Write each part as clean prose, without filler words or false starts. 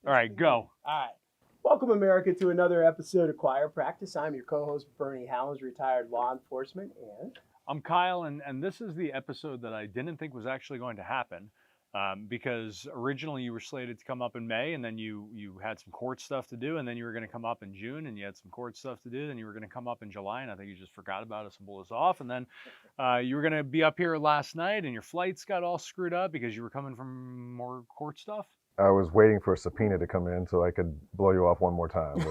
All right, go. All right. Welcome, America, to another episode of Choir Practice. I'm your co-host, Bernie Howells, retired law enforcement, and I'm Kyle, and this is the episode that I didn't think was actually going to happen because originally you were slated to come up in May, and then you had some court stuff to do, and then you were going to come up in June, and you had some court stuff to do, then you were going to come up in July, and I think you just forgot about us and blew us off, and then you were going to be up here last night, and your flights got all screwed up because you were coming from more court stuff. I was waiting for a subpoena to come in so I could blow you off one more time.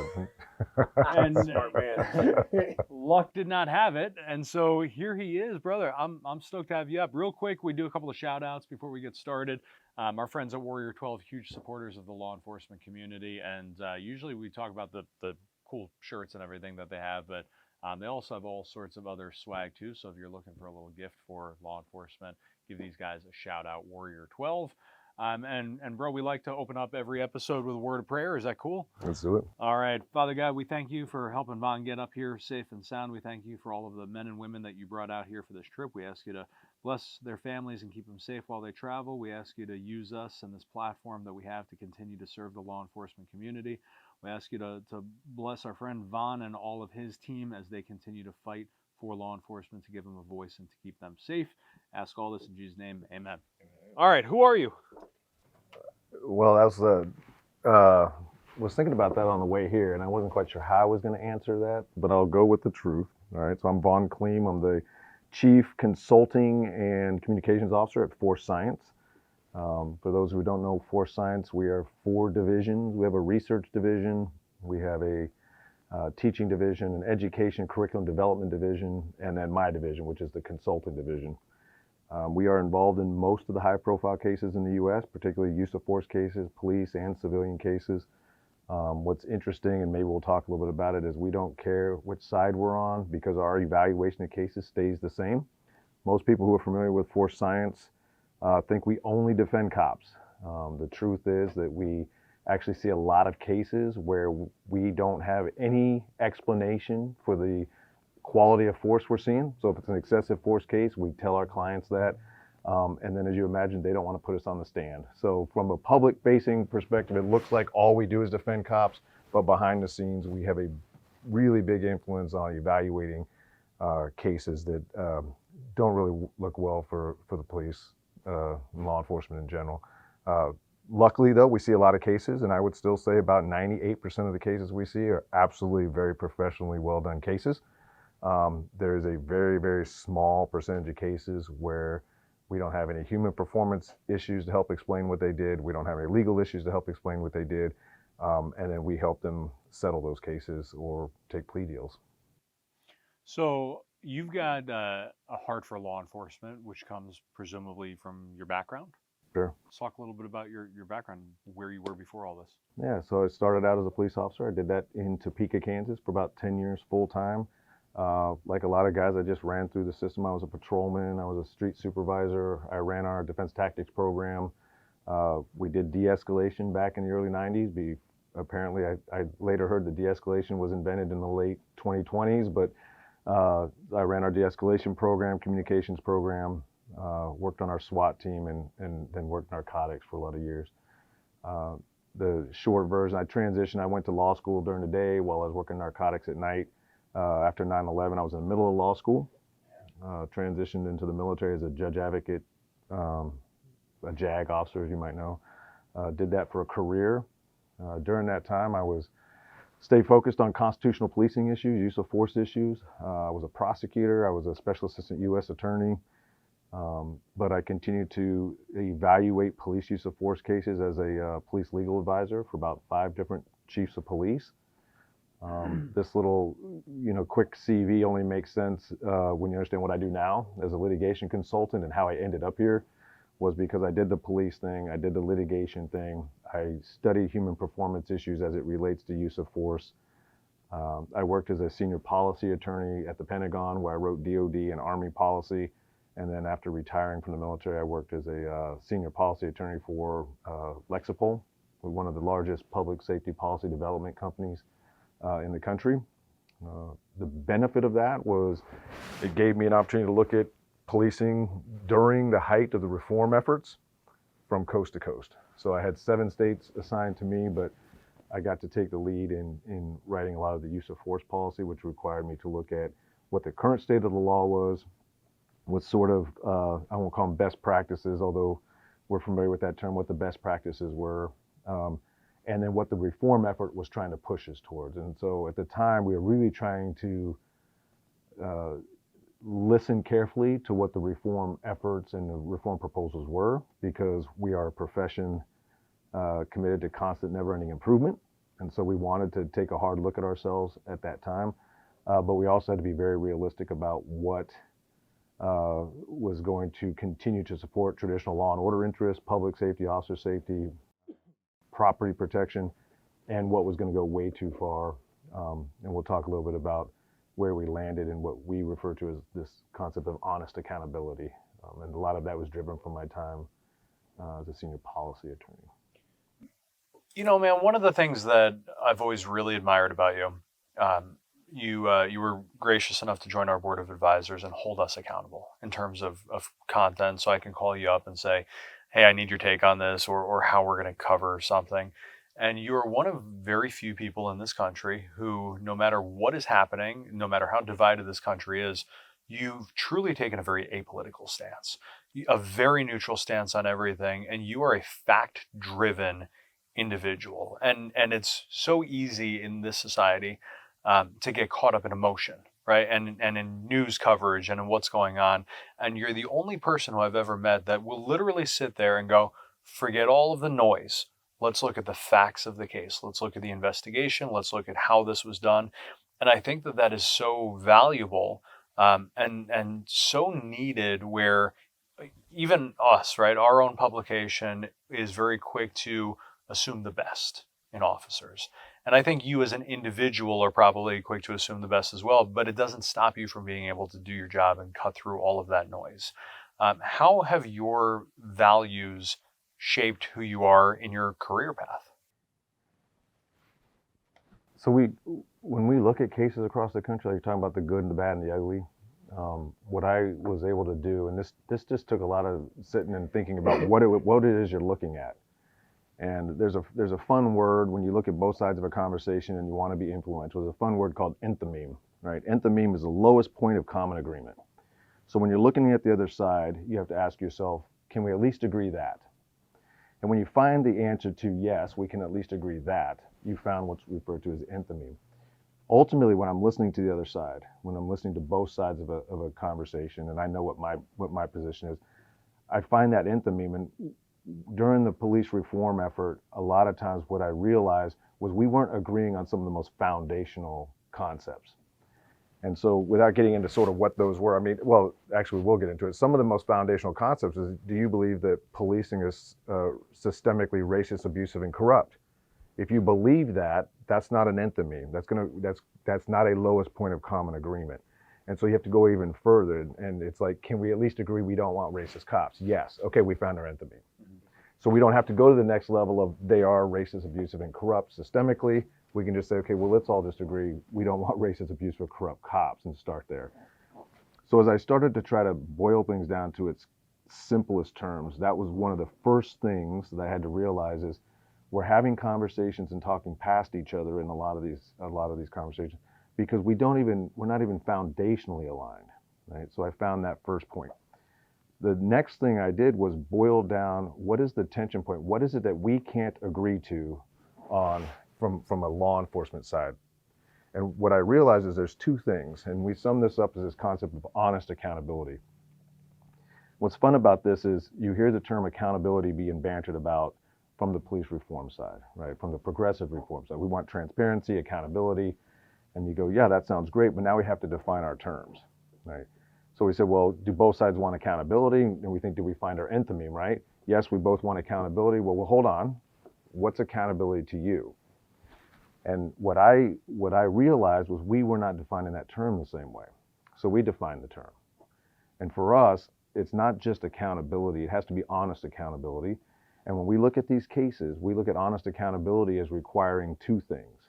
And smart man. luck did not have it, and so here he is, brother. I'm stoked to have you up. Real quick, we do a couple of shout outs before we get started. Our friends at Warrior 12, huge supporters of the law enforcement community, and usually we talk about the cool shirts and everything that they have, but they also have all sorts of other swag too. So if you're looking for a little gift for law enforcement, give these guys a shout out, Warrior 12. And bro, we like to open up every episode with a word of prayer. Is that cool? Let's do it. All right. Father God, we thank you for helping Vaughn get up here safe and sound. We thank you for all of the men and women that you brought out here for this trip. We ask you to bless their families and keep them safe while they travel. We ask you to use us and this platform that we have to continue to serve the law enforcement community. We ask you to bless our friend Vaughn and all of his team as they continue to fight for law enforcement, to give them a voice and to keep them safe. Ask all this in Jesus' name. Amen. All right, who are you? Well, that was thinking about that on the way here, and I wasn't quite sure how I was going to answer that, but I'll go with the truth. All right, so I'm Vaughn Kliem. I'm the Chief Consulting and Communications Officer at Force Science. For those who don't know Force Science, we are 4 divisions. We have a research division, we have a teaching division, an education curriculum development division, and then my division, which is the consulting division. We are involved in most of the high-profile cases in the U.S., particularly use of force cases, police and civilian cases. What's interesting, and maybe we'll talk a little bit about it, is we don't care which side we're on because our evaluation of cases stays the same. Most people who are familiar with Force Science think we only defend cops. The truth is that we actually see a lot of cases where we don't have any explanation for the quality of force we're seeing. So if it's an excessive force case, we tell our clients that. And then as you imagine, they don't want to put us on the stand. So from a public facing perspective, it looks like all we do is defend cops, but behind the scenes, we have a really big influence on evaluating cases that don't really look well for the police and law enforcement in general. Luckily though, we see a lot of cases, and I would still say about 98% of the cases we see are absolutely very professionally well done cases. There is a very, very small percentage of cases where we don't have any human performance issues to help explain what they did. We don't have any legal issues to help explain what they did. And then we help them settle those cases or take plea deals. So you've got a heart for law enforcement, which comes presumably from your background. Sure. Let's talk a little bit about your background, where you were before all this. Yeah, so I started out as a police officer. I did that in Topeka, Kansas for about 10 years full time. Like a lot of guys, I just ran through the system. I was a patrolman, I was a street supervisor, I ran our defense tactics program. We did de-escalation back in the early 90s. Apparently, I later heard that de-escalation was invented in the late 2020s, but I ran our de-escalation program, communications program, worked on our SWAT team, and then worked narcotics for a lot of years. The short version, I transitioned. I went to law school during the day while I was working narcotics at night. After 9/11, I was in the middle of law school, transitioned into the military as a judge advocate, a JAG officer, as you might know. Did that for a career. During that time, I stayed focused on constitutional policing issues, use of force issues. I was a prosecutor. I was a special assistant U.S. attorney. But I continued to evaluate police use of force cases as a police legal advisor for about 5 different chiefs of police. This little, quick CV only makes sense when you understand what I do now as a litigation consultant, and how I ended up here was because I did the police thing, I did the litigation thing, I studied human performance issues as it relates to use of force. I worked as a senior policy attorney at the Pentagon, where I wrote DOD and Army policy. And then after retiring from the military, I worked as a senior policy attorney for Lexipol, one of the largest public safety policy development companies in the country. The benefit of that was it gave me an opportunity to look at policing during the height of the reform efforts from coast to coast. So I had 7 states assigned to me, but I got to take the lead in writing a lot of the use of force policy, which required me to look at what the current state of the law was, what sort of, I won't call them best practices, although we're familiar with that term, what the best practices were, and then what the reform effort was trying to push us towards. And so at the time, we were really trying to listen carefully to what the reform efforts and the reform proposals were, because we are a profession committed to constant, never-ending improvement. And so we wanted to take a hard look at ourselves at that time. But we also had to be very realistic about what was going to continue to support traditional law and order interests, public safety, officer safety, property protection, and what was going to go way too far. And we'll talk a little bit about where we landed and what we refer to as this concept of honest accountability. And a lot of that was driven from my time as a senior policy attorney. You know, man, one of the things that I've always really admired about you, you were gracious enough to join our board of advisors and hold us accountable in terms of content. So I can call you up and say, hey, I need your take on this, or how we're going to cover something. And you are one of very few people in this country who, no matter what is happening, no matter how divided this country is, you've truly taken a very apolitical stance, a very neutral stance on everything. And you are a fact-driven individual. And it's so easy in this society to get caught up in emotion, right? And in news coverage and in what's going on. And you're the only person who I've ever met that will literally sit there and go, forget all of the noise. Let's look at the facts of the case. Let's look at the investigation. Let's look at how this was done. And I think that that is so valuable and so needed, where even us, right, our own publication is very quick to assume the best in officers. And I think you as an individual are probably quick to assume the best as well, but it doesn't stop you from being able to do your job and cut through all of that noise. How have your values shaped who you are in your career path? So when we look at cases across the country, like you're talking about the good and the bad and the ugly, what I was able to do, and this just took a lot of sitting and thinking about what it is you're looking at. And there's a fun word when you look at both sides of a conversation and you want to be influential. There's a fun word called enthymeme, right? Enthymeme is the lowest point of common agreement. So when you're looking at the other side, you have to ask yourself, can we at least agree that? And when you find the answer to yes, we can at least agree that, you found what's referred to as enthymeme. Ultimately, when I'm listening to the other side, when I'm listening to both sides of a conversation, and I know what my position is, I find that enthymeme. And during the police reform effort, a lot of times what I realized was we weren't agreeing on some of the most foundational concepts. And so without getting into sort of what those were, I mean, well, actually we'll get into it. Some of the most foundational concepts is, do you believe that policing is systemically racist, abusive, and corrupt? If you believe that, that's not an enthymeme. That's not a lowest point of common agreement. And so you have to go even further. And it's like, can we at least agree we don't want racist cops? Yes. Okay, we found our enthymeme. So we don't have to go to the next level of they are racist, abusive, and corrupt systemically. We can just say, okay, well, let's all just agree we don't want racist, abusive, or corrupt cops, and start there. So as I started to try to boil things down to its simplest terms, that was one of the first things that I had to realize is we're having conversations and talking past each other in a lot of these conversations because we're not even foundationally aligned, right? So I found that first point. The next thing I did was boil down, what is the tension point? What is it that we can't agree to on from a law enforcement side? And what I realized is there's two things, and we sum this up as this concept of honest accountability. What's fun about this is you hear the term accountability being bantered about from the police reform side, right? From the progressive reform side. We want transparency, accountability, and you go, yeah, that sounds great, but now we have to define our terms, right? So we said, well, do both sides want accountability? And we think, do we find our enthymeme, right? Yes, we both want accountability. Well, hold on. What's accountability to you? And what I realized was we were not defining that term the same way. So we defined the term. And for us, it's not just accountability. It has to be honest accountability. And when we look at these cases, we look at honest accountability as requiring two things.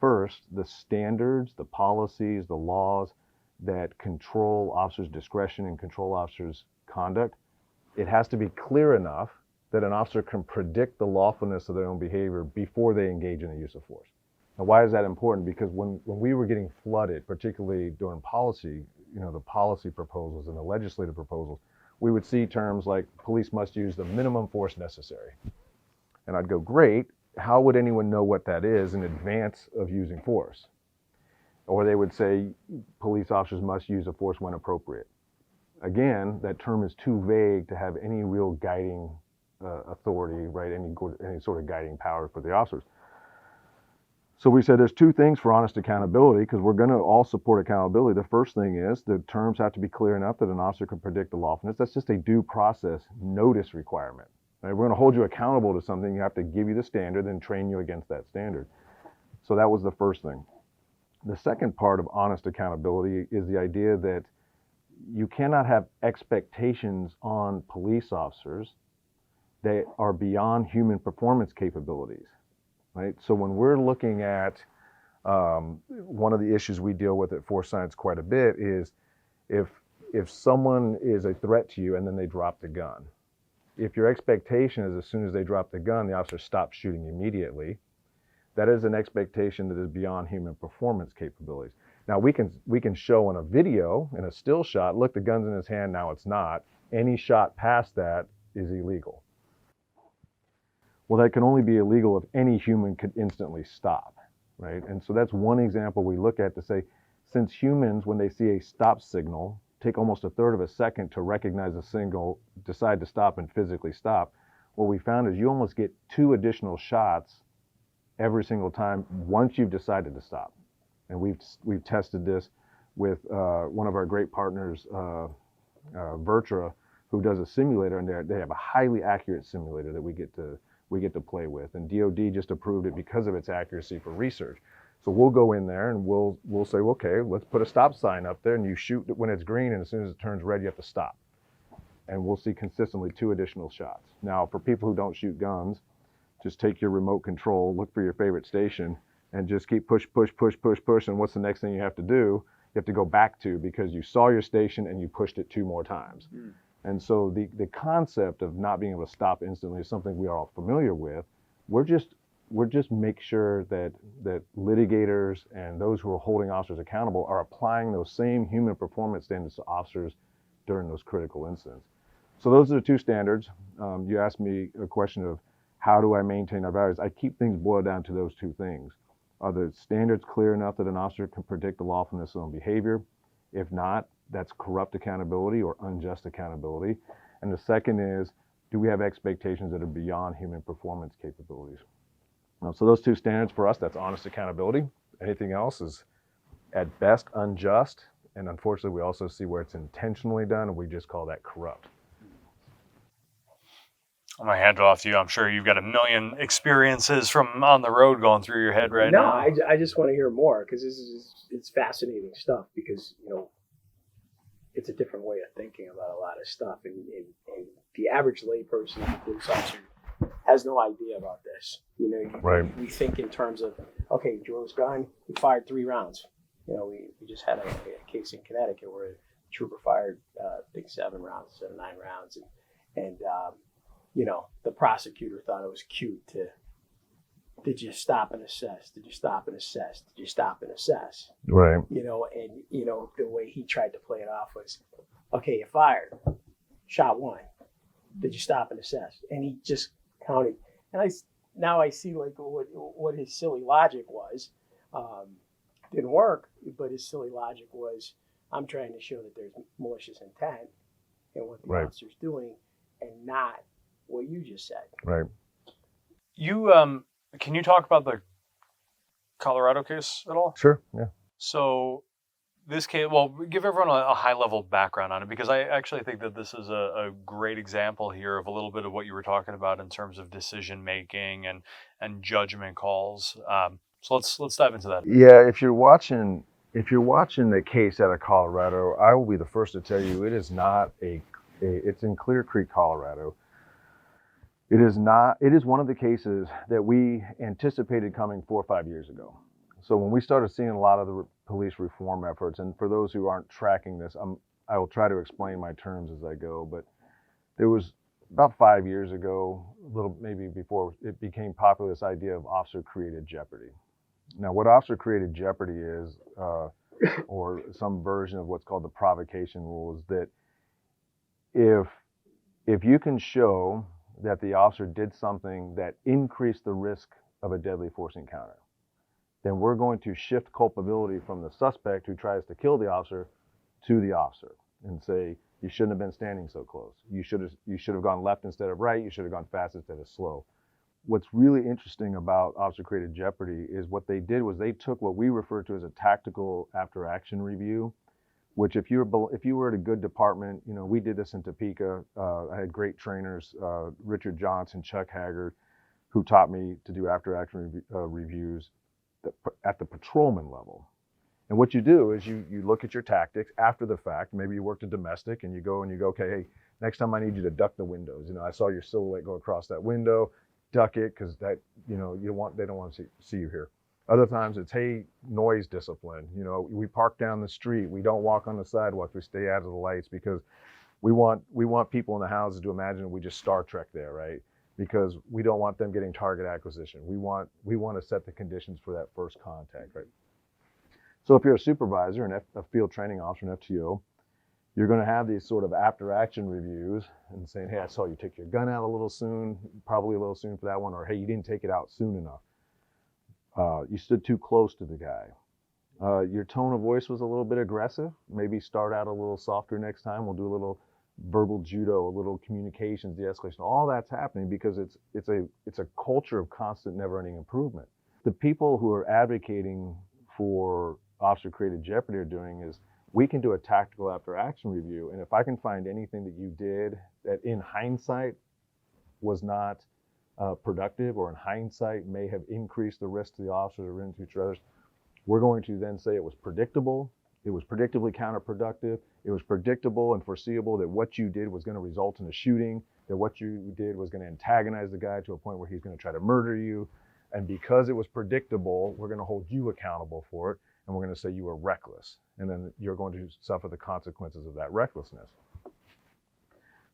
First, the standards, the policies, the laws that control officers' discretion and control officers' conduct. It has to be clear enough that an officer can predict the lawfulness of their own behavior before they engage in the use of force. Now, why is that important? Because when we were getting flooded, particularly during policy, the policy proposals and the legislative proposals, we would see terms like police must use the minimum force necessary. And I'd go, great, how would anyone know what that is in advance of using force? Or they would say police officers must use a force when appropriate. Again, that term is too vague to have any real guiding authority, right? Any sort of guiding power for the officers. So we said there's two things for honest accountability, because we're going to all support accountability. The first thing is the terms have to be clear enough that an officer can predict the lawfulness. That's just a due process notice requirement. Right? We're going to hold you accountable to something. You have to give you the standard and train you against that standard. So that was the first thing. The second part of honest accountability is the idea that you cannot have expectations on police officers that are beyond human performance capabilities. Right? So when we're looking at one of the issues we deal with at Force Science quite a bit is if someone is a threat to you and then they drop the gun. If your expectation is as soon as they drop the gun, the officer stops shooting immediately, that is an expectation that is beyond human performance capabilities. Now we can show in a video, in a still shot, look, the gun's in his hand, now it's not. Any shot past that is illegal. Well, that can only be illegal if any human could instantly stop, right? And so that's one example we look at to say, since humans, when they see a stop signal, take almost a third of a second to recognize a signal, decide to stop and physically stop, what we found is you almost get 2 additional shots every single time once you've decided to stop. And we've tested this with one of our great partners, Vertra, who does a simulator, and they have a highly accurate simulator that we get to play with. And DoD just approved it because of its accuracy for research. So we'll go in there and we'll say, well, okay, let's put a stop sign up there, and you shoot when it's green, and as soon as it turns red, you have to stop. And we'll see consistently 2 additional shots. Now, for people who don't shoot guns, just take your remote control, look for your favorite station, and just keep push. And what's the next thing you have to do? You have to go back to, because you saw your station and you pushed it 2 more times. Mm. And so the concept of not being able to stop instantly is something we are all familiar with. We're just make sure that litigators and those who are holding officers accountable are applying those same human performance standards to officers during those critical incidents. So those are the 2 standards. You asked me a question of how do I maintain our values? I keep things boiled down to those 2 things. Are the standards clear enough that an officer can predict the lawfulness of their own behavior? If not, that's corrupt accountability or unjust accountability. And the second is, do we have expectations that are beyond human performance capabilities? So those 2 standards for us, that's honest accountability. Anything else is at best unjust. And unfortunately, we also see where it's intentionally done, and we just call that corrupt. I'm going to hand it off to you. I'm sure you've got a million experiences from on the road going through your head right now. No, I just want to hear more, because it's fascinating stuff, because, it's a different way of thinking about a lot of stuff. And the average layperson, the police officer, has no idea about this. Right. We think in terms of, okay, Joe's gun, he fired 3 rounds. We just had a case in Connecticut where a trooper fired, I think 7 rounds, 9 rounds. And the prosecutor thought it was cute to, did you stop and assess? Did you stop and assess? Did you stop and assess? Right. The way he tried to play it off was, okay, you fired, shot 1. Did you stop and assess? And he just counted. And now I see like what his silly logic was. Didn't work, but his silly logic was, I'm trying to show that there's malicious intent in what the officer's doing, and not what you just said. Right. You can you talk about the Colorado case at all? Sure. Yeah. So this case, well, give everyone a high-level background on it, because I actually think that this is a great example here of a little bit of what you were talking about in terms of decision-making and judgment calls. So let's dive into that. Yeah, if you're watching the case out of Colorado, I will be the first to tell you it is not it's in Clear Creek, Colorado. It is one of the cases that we anticipated coming 4 or 5 years ago. So when we started seeing a lot of the police reform efforts, and for those who aren't tracking this, I will try to explain my terms as I go, but there was about 5 years ago, a little maybe before it became popular, this idea of officer-created jeopardy. Now, what officer-created jeopardy is, or some version of what's called the provocation rule, is that if you can show that the officer did something that increased the risk of a deadly force encounter, then we're going to shift culpability from the suspect who tries to kill the officer to the officer and say, you shouldn't have been standing so close. You should have gone left instead of right. You should have gone fast instead of slow. What's really interesting about officer-created jeopardy is what they did was they took what we refer to as a tactical after-action review, which if you were at a good department, we did this in Topeka. I had great trainers, Richard Johnson, Chuck Haggard, who taught me to do after-action reviews at the patrolman level. And what you do is you look at your tactics after the fact. Maybe you worked a domestic and you go, okay, hey, next time I need you to duck the windows. I saw your silhouette go across that window, duck it, because that, they don't want to see you here. Other times it's, hey, noise discipline. We park down the street. We don't walk on the sidewalk. We stay out of the lights because we want people in the houses to imagine we just Star Trek there, right? Because we don't want them getting target acquisition. We want to set the conditions for that first contact, right? So if you're a supervisor and a field training officer, an FTO, you're going to have these sort of after-action reviews and saying, hey, I saw you take your gun out a little soon, probably a little soon for that one, or hey, you didn't take it out soon enough. You stood too close to the guy. Your tone of voice was a little bit aggressive. Maybe start out a little softer next time. We'll do a little verbal judo, a little communications, de-escalation. All that's happening because it's a culture of constant, never-ending improvement. The people who are advocating for officer-created jeopardy are doing is we can do a tactical after-action review, and if I can find anything that you did that in hindsight was not productive, or in hindsight may have increased the risk to the officers or in future others, we're going to then say it was predictable, it was predictably counterproductive, it was predictable and foreseeable that what you did was going to result in a shooting, that what you did was going to antagonize the guy to a point where he's going to try to murder you, and because it was predictable, we're going to hold you accountable for it, and we're going to say you were reckless, and then you're going to suffer the consequences of that recklessness.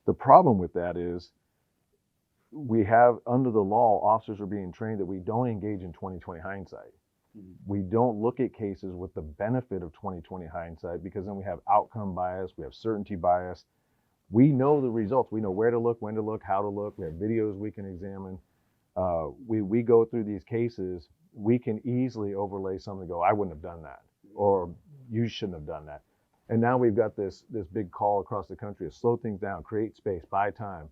The problem with that is we have, under the law, officers are being trained that we don't engage in 20/20 hindsight. We don't look at cases with the benefit of 20/20 hindsight, because then we have outcome bias, we have certainty bias. We know the results. We know where to look, when to look, how to look. We have videos we can examine. We go through these cases, we can easily overlay something and go, I wouldn't have done that, or you shouldn't have done that. And now we've got this big call across the country to slow things down, create space, buy time,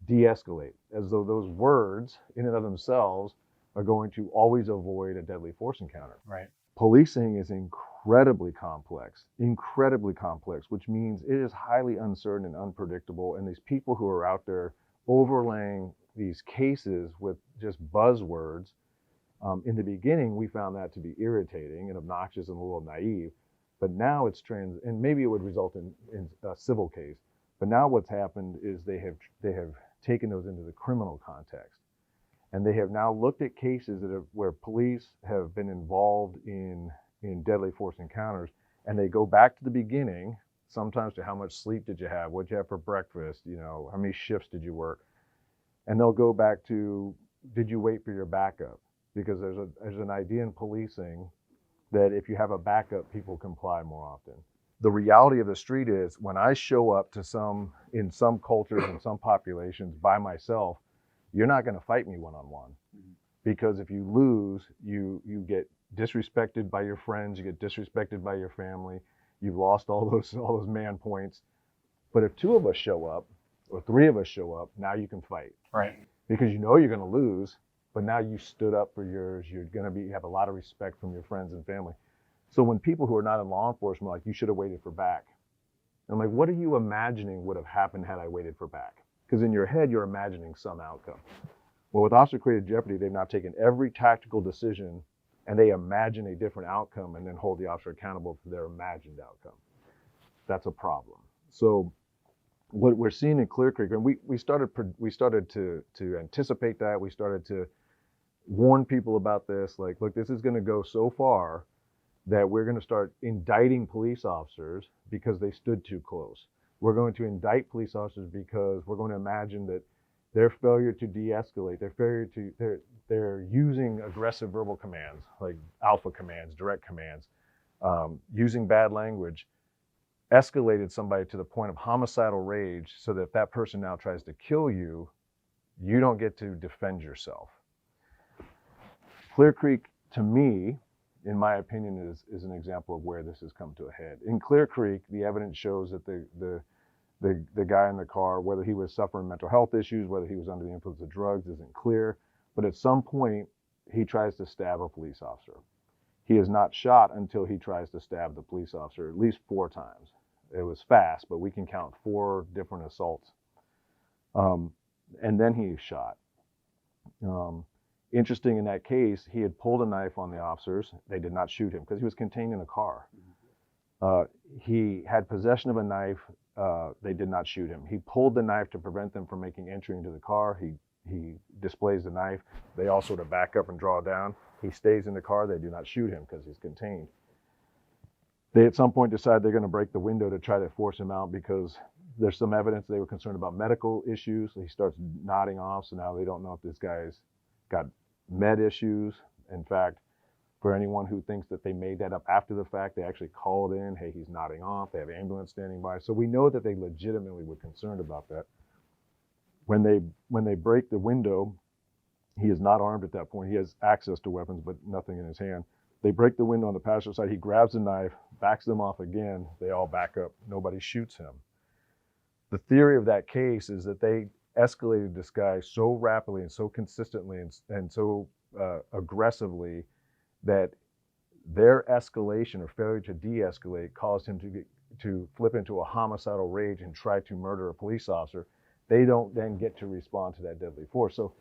de-escalate, as though those words in and of themselves are going to always avoid a deadly force encounter. Right. Policing is incredibly complex, which means it is highly uncertain and unpredictable. And these people who are out there overlaying these cases with just buzzwords, in the beginning, we found that to be irritating and obnoxious and a little naive. But now it's and maybe it would result in a civil case. But now what's happened is they have taken those into the criminal context. And they have now looked at cases where police have been involved in deadly force encounters, and they go back to the beginning, sometimes to how much sleep did you have, what did you have for breakfast, how many shifts did you work? And they'll go back to, did you wait for your backup? Because there's an idea in policing that if you have a backup, people comply more often. The reality of the street is when I show up to in some cultures and some populations by myself, you're not going to fight me one-on-one. Because if you lose, you get disrespected by your friends, you get disrespected by your family, you've lost all those man points. But if two of us show up, or three of us show up, now you can fight. Right. Because you know you're going to lose, but now you stood up for yours. You're going to have a lot of respect from your friends and family. So when people who are not in law enforcement are like, you should have waited for back. And I'm like, what are you imagining would have happened had I waited for back? Because in your head, you're imagining some outcome. Well, with officer-created jeopardy, they've now taken every tactical decision and they imagine a different outcome and then hold the officer accountable for their imagined outcome. That's a problem. So what we're seeing in Clear Creek, and we started to anticipate that. We started to warn people about this. Like, look, this is going to go so far that we're going to start indicting police officers because they stood too close. We're going to indict police officers because we're going to imagine that their failure to de-escalate, they're using aggressive verbal commands, like alpha commands, direct commands, using bad language, escalated somebody to the point of homicidal rage so that if that person now tries to kill you, you don't get to defend yourself. Clear Creek, to me, in my opinion, is an example of where this has come to a head. In Clear Creek, the evidence shows that the guy in the car, whether he was suffering mental health issues, whether he was under the influence of drugs, isn't clear. But at some point, he tries to stab a police officer. He is not shot until he tries to stab the police officer at least 4 times. It was fast, but we can count 4 different assaults. And then he is shot. Interesting, in that case, he had pulled a knife on the officers. They did not shoot him because he was contained in a car. He had possession of a knife. They did not shoot him. He pulled the knife to prevent them from making entry into the car. He displays the knife. They all sort of back up and draw down. He stays in the car. They do not shoot him because he's contained. They at some point decide they're going to break the window to try to force him out because there's some evidence they were concerned about medical issues. So he starts nodding off. So now they don't know if this guy's got med issues. In fact, for anyone who thinks that they made that up after the fact, they actually called in, hey, he's nodding off. They have an ambulance standing by. So we know that they legitimately were concerned about that. When they break the window, he is not armed at that point. He has access to weapons, but nothing in his hand. They break the window on the passenger side. He grabs a knife, backs them off again. They all back up. Nobody shoots him. The theory of that case is that they escalated this guy so rapidly and so consistently and so aggressively that their escalation or failure to de-escalate caused him to flip into a homicidal rage and try to murder a police officer. They don't then get to respond to that deadly force. So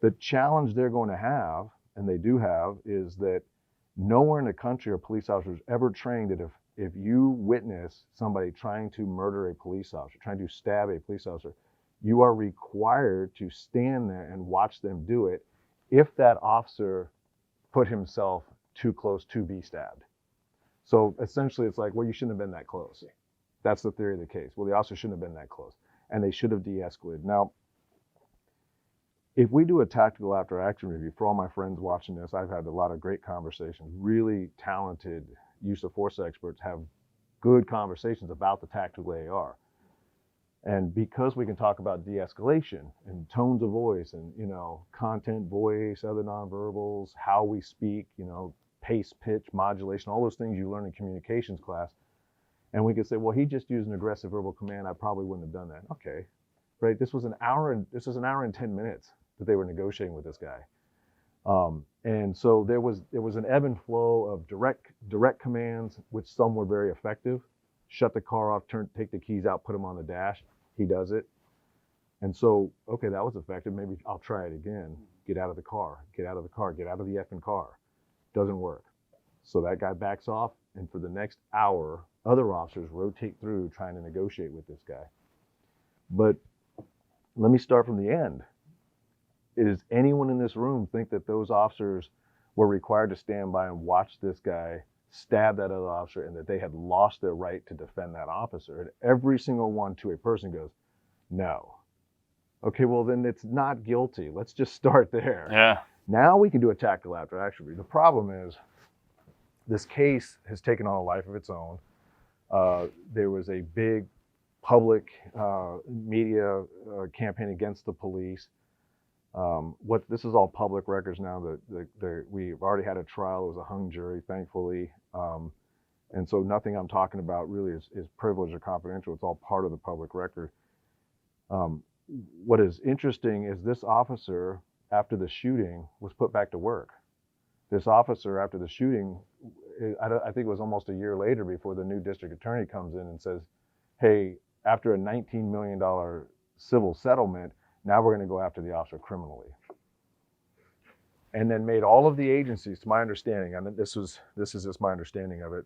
the challenge they're going to have, and they do have, is that nowhere in the country are police officers ever trained that if you witness somebody trying to murder a police officer, trying to stab a police officer, you are required to stand there and watch them do it if that officer put himself too close to be stabbed. So essentially it's like, well, you shouldn't have been that close. That's the theory of the case. Well, the officer shouldn't have been that close, and they should have de-escalated. Now, if we do a tactical after action review, for all my friends watching this, I've had a lot of great conversations. Really talented use of force experts have good conversations about the tactical AR. And because we can talk about de-escalation and tones of voice and, content, voice, other nonverbals, how we speak, pace, pitch, modulation, all those things you learn in communications class. And we could say, well, he just used an aggressive verbal command. I probably wouldn't have done that. Okay, right? This was an hour and 10 minutes that they were negotiating with this guy. And so there was an ebb and flow of direct commands, which some were very effective. Shut the car off, take the keys out, put them on the dash. He does it. And so, okay, that was effective. Maybe I'll try it again. Get out of the car, get out of the car, get out of the effing car. Doesn't work. So that guy backs off, and for the next hour, other officers rotate through trying to negotiate with this guy. But let me start from the end. Does anyone in this room think that those officers were required to stand by and watch this guy stab that other officer and that they had lost their right to defend that officer? And every single one to a person goes, no. Okay, well then it's not guilty. Let's just start there. Yeah. Now we can do a tactical after action review. The problem is this case has taken on a life of its own. There was a big public media campaign against the police. This is all public records now. We've already had a trial. It was a hung jury, thankfully. And so nothing I'm talking about really is privileged or confidential. It's all part of the public record. What is interesting is this officer, after the shooting, was put back to work. This officer, after the shooting, I think it was almost a year later before the new district attorney comes in and says, hey, after a $19 million civil settlement, now we're going to go after the officer criminally. And then made all of the agencies, to my understanding, and this is just my understanding of it,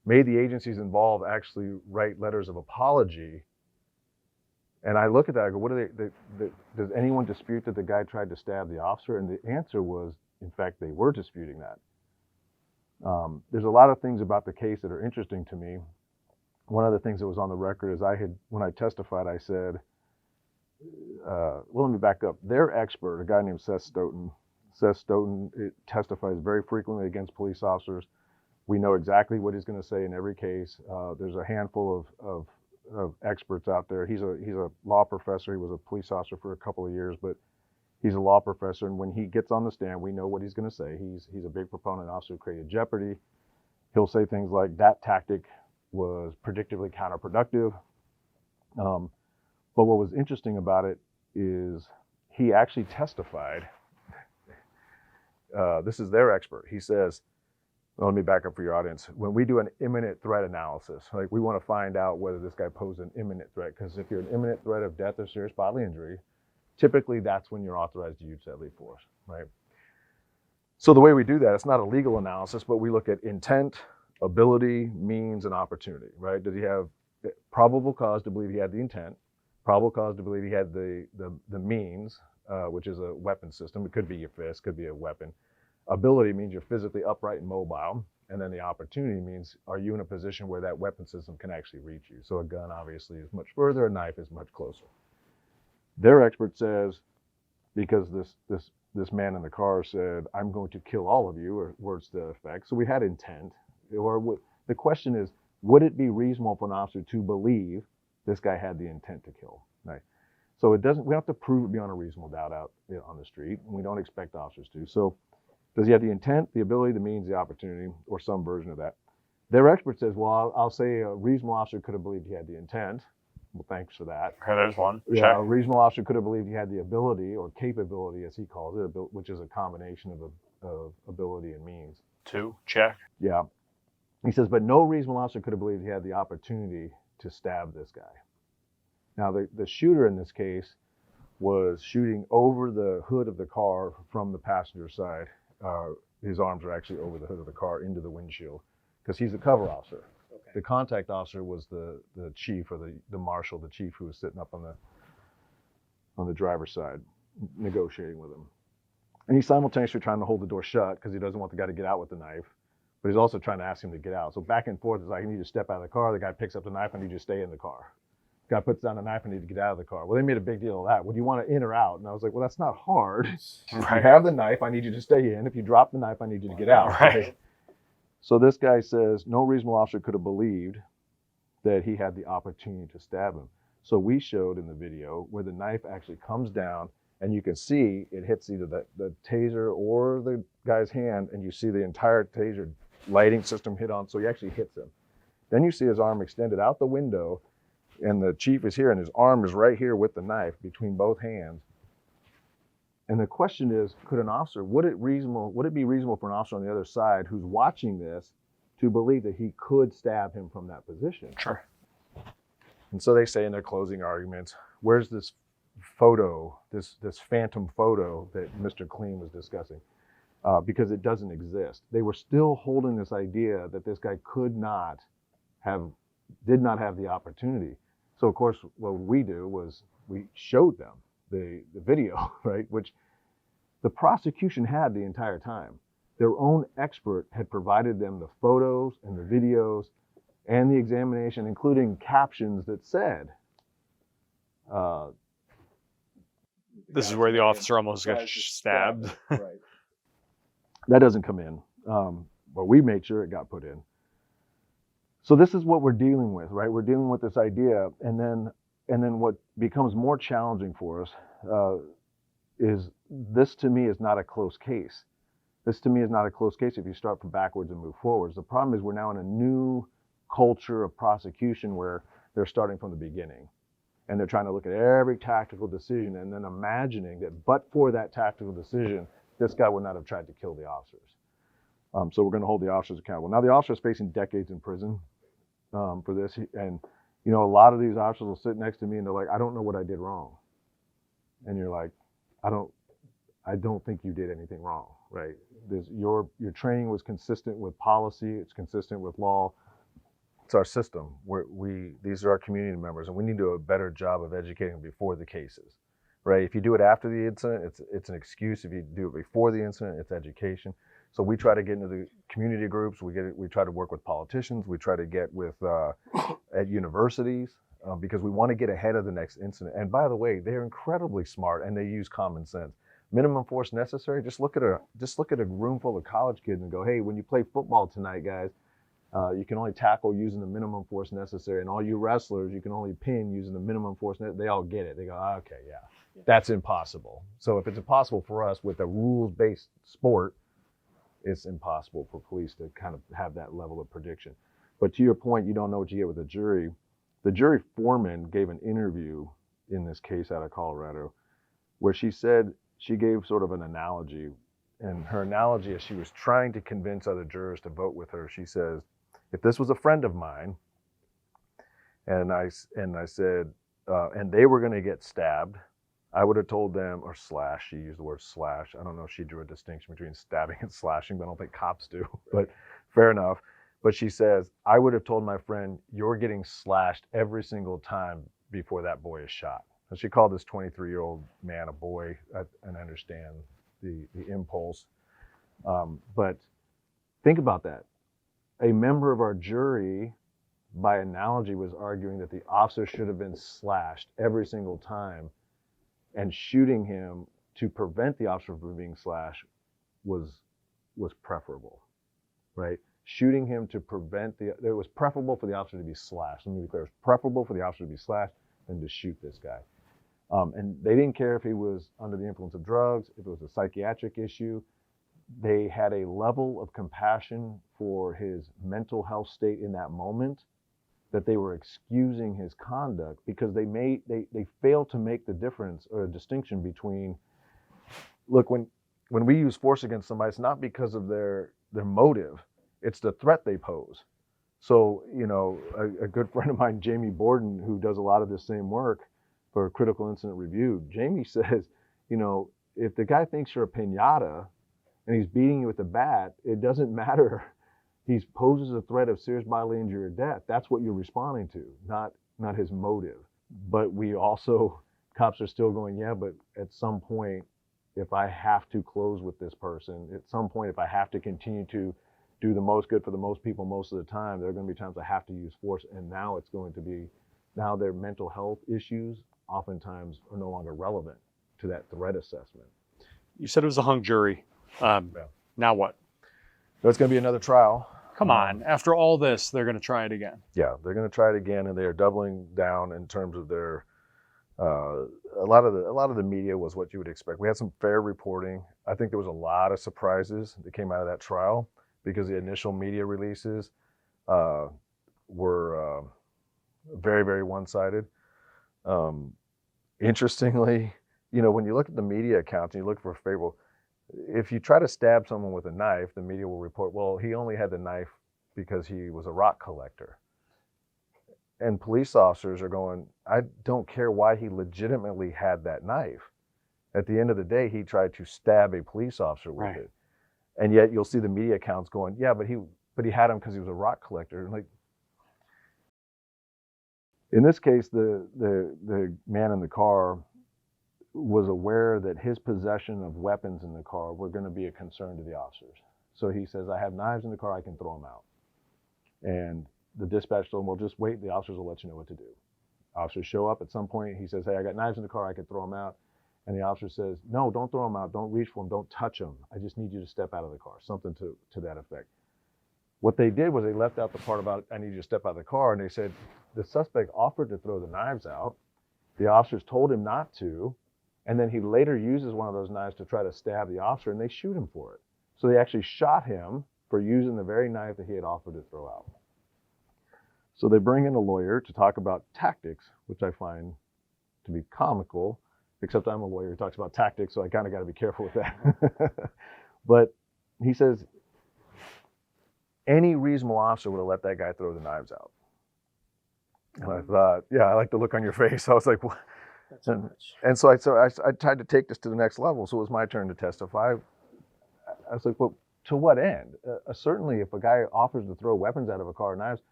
made the agencies involved actually write letters of apology. And I look at that, I go, what do does anyone dispute that the guy tried to stab the officer? And the answer was, in fact, they were disputing that. There's a lot of things about the case that are interesting to me. one of the things that was on the record is when I testified, I said, well, let me back up. Their expert, a guy named Seth Stoughton testifies very frequently against police officers. We know exactly what he's going to say in every case. There's a handful of experts out there. He's a law professor. He was a police officer for a couple of years, but he's a law professor. And when he gets on the stand, we know what he's going to say. He's a big proponent of officer created jeopardy. He'll say things like that tactic was predictably counterproductive. But what was interesting about it is he actually testified. This is their expert. He says, well, let me back up for your audience. When we do an imminent threat analysis, like we want to find out whether this guy posed an imminent threat, because if you're an imminent threat of death or serious bodily injury, typically that's when you're authorized to use deadly force, right? So the way we do that, it's not a legal analysis, but we look at intent, ability, means, and opportunity, right? Does he have probable cause to believe he had the intent, probable cause to believe he had the means, which is a weapon system. It could be your fist, could be a weapon. Ability means you're physically upright and mobile. And then the opportunity means, are you in a position where that weapon system can actually reach you? So a gun obviously is much further, a knife is much closer. Their expert says, because this man in the car said, I'm going to kill all of you, or words to that effect. So we had intent. The question is, would it be reasonable for an officer to believe this guy had the intent to kill? Right. So we don't have to prove it beyond a reasonable doubt out on the street. And we don't expect officers to. So does he have the intent, the ability, the means, the opportunity, or some version of that? Their expert says, well, I'll say a reasonable officer could have believed he had the intent. Well, thanks for that. Okay, there's one. Yeah, Check. a reasonable officer could have believed he had the ability or capability, as he calls it, which is a combination of ability and means. 2, check. Yeah. He says, but no reasonable officer could have believed he had the opportunity to stab this guy. Now, the shooter in this case was shooting over the hood of the car from the passenger side. His arms are actually over the hood of the car into the windshield because he's the cover officer. Okay. The contact officer was the chief or the marshal, the chief who was sitting up on the driver's side negotiating with him. And he's simultaneously trying to hold the door shut because he doesn't want the guy to get out with the knife, but he's also trying to ask him to get out. So back and forth, it's like, I need you to step out of the car. The guy picks up the knife, I need you to stay in the car. The guy puts down the knife, I need to get out of the car. Well, they made a big deal of that. Well, do you want to in or out? And I was like, well, that's not hard. Right. You have the knife, I need you to stay in. If you drop the knife, I need you to get out. Right. So this guy says no reasonable officer could have believed that he had the opportunity to stab him. So we showed in the video where the knife actually comes down and you can see it hits either the taser or the guy's hand, and you see the entire taser lighting system hit on, so he actually hits him. Then you see his arm extended out the window, and the chief is here, and his arm is right here with the knife between both hands. And the question is, would it be reasonable for an officer on the other side who's watching this to believe that he could stab him from that position? Sure. And so they say in their closing arguments, where's this photo, this phantom photo that Mr. Kliem was discussing? Because it doesn't exist. They were still holding this idea that this guy did not have the opportunity. So of course, what we do was we showed them the video, right? Which the prosecution had the entire time. Their own expert had provided them the photos and the videos and the examination, including captions that said, This is where the officer almost got stabbed. Right. That doesn't come in, but we made sure it got put in. So this is what we're dealing with, right? We're dealing with this idea, and then what becomes more challenging for us is this, to me, is not a close case. This, to me, is not a close case if you start from backwards and move forwards. The problem is we're now in a new culture of prosecution where they're starting from the beginning. And they're trying to look at every tactical decision and then imagining that but for that tactical decision, this guy would not have tried to kill the officers. So we're going to hold the officers accountable. Now, the officer is facing decades in prison for this. And, a lot of these officers will sit next to me and they're like, I don't know what I did wrong. And you're like, I don't think you did anything wrong, right? Your training was consistent with policy. It's consistent with law. It's our system. These are our community members, and we need to do a better job of educating them before the cases, right? If you do it after the incident, it's an excuse. If you do it before the incident, it's education. So we try to get into the community groups. We try to work with politicians. We try to get with at universities because we want to get ahead of the next incident. And by the way, they're incredibly smart and they use common sense. Minimum force necessary. Just look at a room full of college kids and go, hey, when you play football tonight, guys, you can only tackle using the minimum force necessary, and all you wrestlers, you can only pin using the minimum force. They all get it. They go, oh, okay, yeah, that's impossible. So if it's impossible for us with a rules-based sport, it's impossible for police to kind of have that level of prediction. But to your point, you don't know what you get with the jury. The jury foreman gave an interview in this case out of Colorado where she said, she gave sort of an analogy, and her analogy, as she was trying to convince other jurors to vote with her, she says, if this was a friend of mine, and I said, and they were going to get stabbed, I would have told them, or slash, she used the word slash. I don't know if she drew a distinction between stabbing and slashing, but I don't think cops do, but fair enough. But she says, I would have told my friend, you're getting slashed every single time before that boy is shot. And she called this 23-year-old man a boy, and I understand the impulse. But think about that. A member of our jury, by analogy, was arguing that the officer should have been slashed every single time, and shooting him to prevent the officer from being slashed was preferable, right? Shooting him to prevent it was preferable for the officer to be slashed. Let me be clear, it was preferable for the officer to be slashed than to shoot this guy. And they didn't care if he was under the influence of drugs, if it was a psychiatric issue. They had a level of compassion for his mental health state in that moment that they were excusing his conduct because they failed to make the difference or a distinction between, look, when we use force against somebody, it's not because of their motive, it's the threat they pose. So, you know, a good friend of mine, Jamie Borden, who does a lot of this same work for Critical Incident Review, Jamie says, you know, if the guy thinks you're a piñata and he's beating you with a bat, it doesn't matter. He poses a threat of serious bodily injury or death. That's what you're responding to, not his motive. But we also, cops are still going, yeah, but at some point, if I have to close with this person, at some point, if I have to continue to do the most good for the most people most of the time, there are going to be times I have to use force. And now it's going to be, now their mental health issues oftentimes are no longer relevant to that threat assessment. You said it was a hung jury. Now what? So it's going to be another trial. Come on. After all this, they're going to try it again. Yeah, they're going to try it again, and they are doubling down in terms of their. A lot of the media was what you would expect. We had some fair reporting. I think there was a lot of surprises that came out of that trial because the initial media releases were very, very one-sided. Interestingly, you know, when you look at the media accounts and you look for favorable, if you try to stab someone with a knife, the media will report, well, he only had the knife because he was a rock collector. And police officers are going, I don't care why he legitimately had that knife. At the end of the day, he tried to stab a police officer with it. And yet you'll see the media accounts going, yeah, but he had him because he was a rock collector. Like, in this case, the man in the car was aware that his possession of weapons in the car were going to be a concern to the officers. So he says, I have knives in the car, I can throw them out. And the dispatch told him, well, just wait, the officers will let you know what to do. Officers show up at some point, he says, hey, I got knives in the car, I can throw them out. And the officer says, no, don't throw them out, don't reach for them, don't touch them. I just need you to step out of the car, something to that effect. What they did was they left out the part about, I need you to step out of the car, and they said, the suspect offered to throw the knives out. The officers told him not to, and then he later uses one of those knives to try to stab the officer, and they shoot him for it. So they actually shot him for using the very knife that he had offered to throw out. So they bring in a lawyer to talk about tactics, which I find to be comical, except I'm a lawyer who talks about tactics, so I kind of got to be careful with that. But he says, any reasonable officer would have let that guy throw the knives out. And I thought, yeah, I like the look on your face. I was like, what? And so I tried to take this to the next level. So it was my turn to testify. I was like, well, to what end? Certainly, if a guy offers to throw weapons out of a car, knives,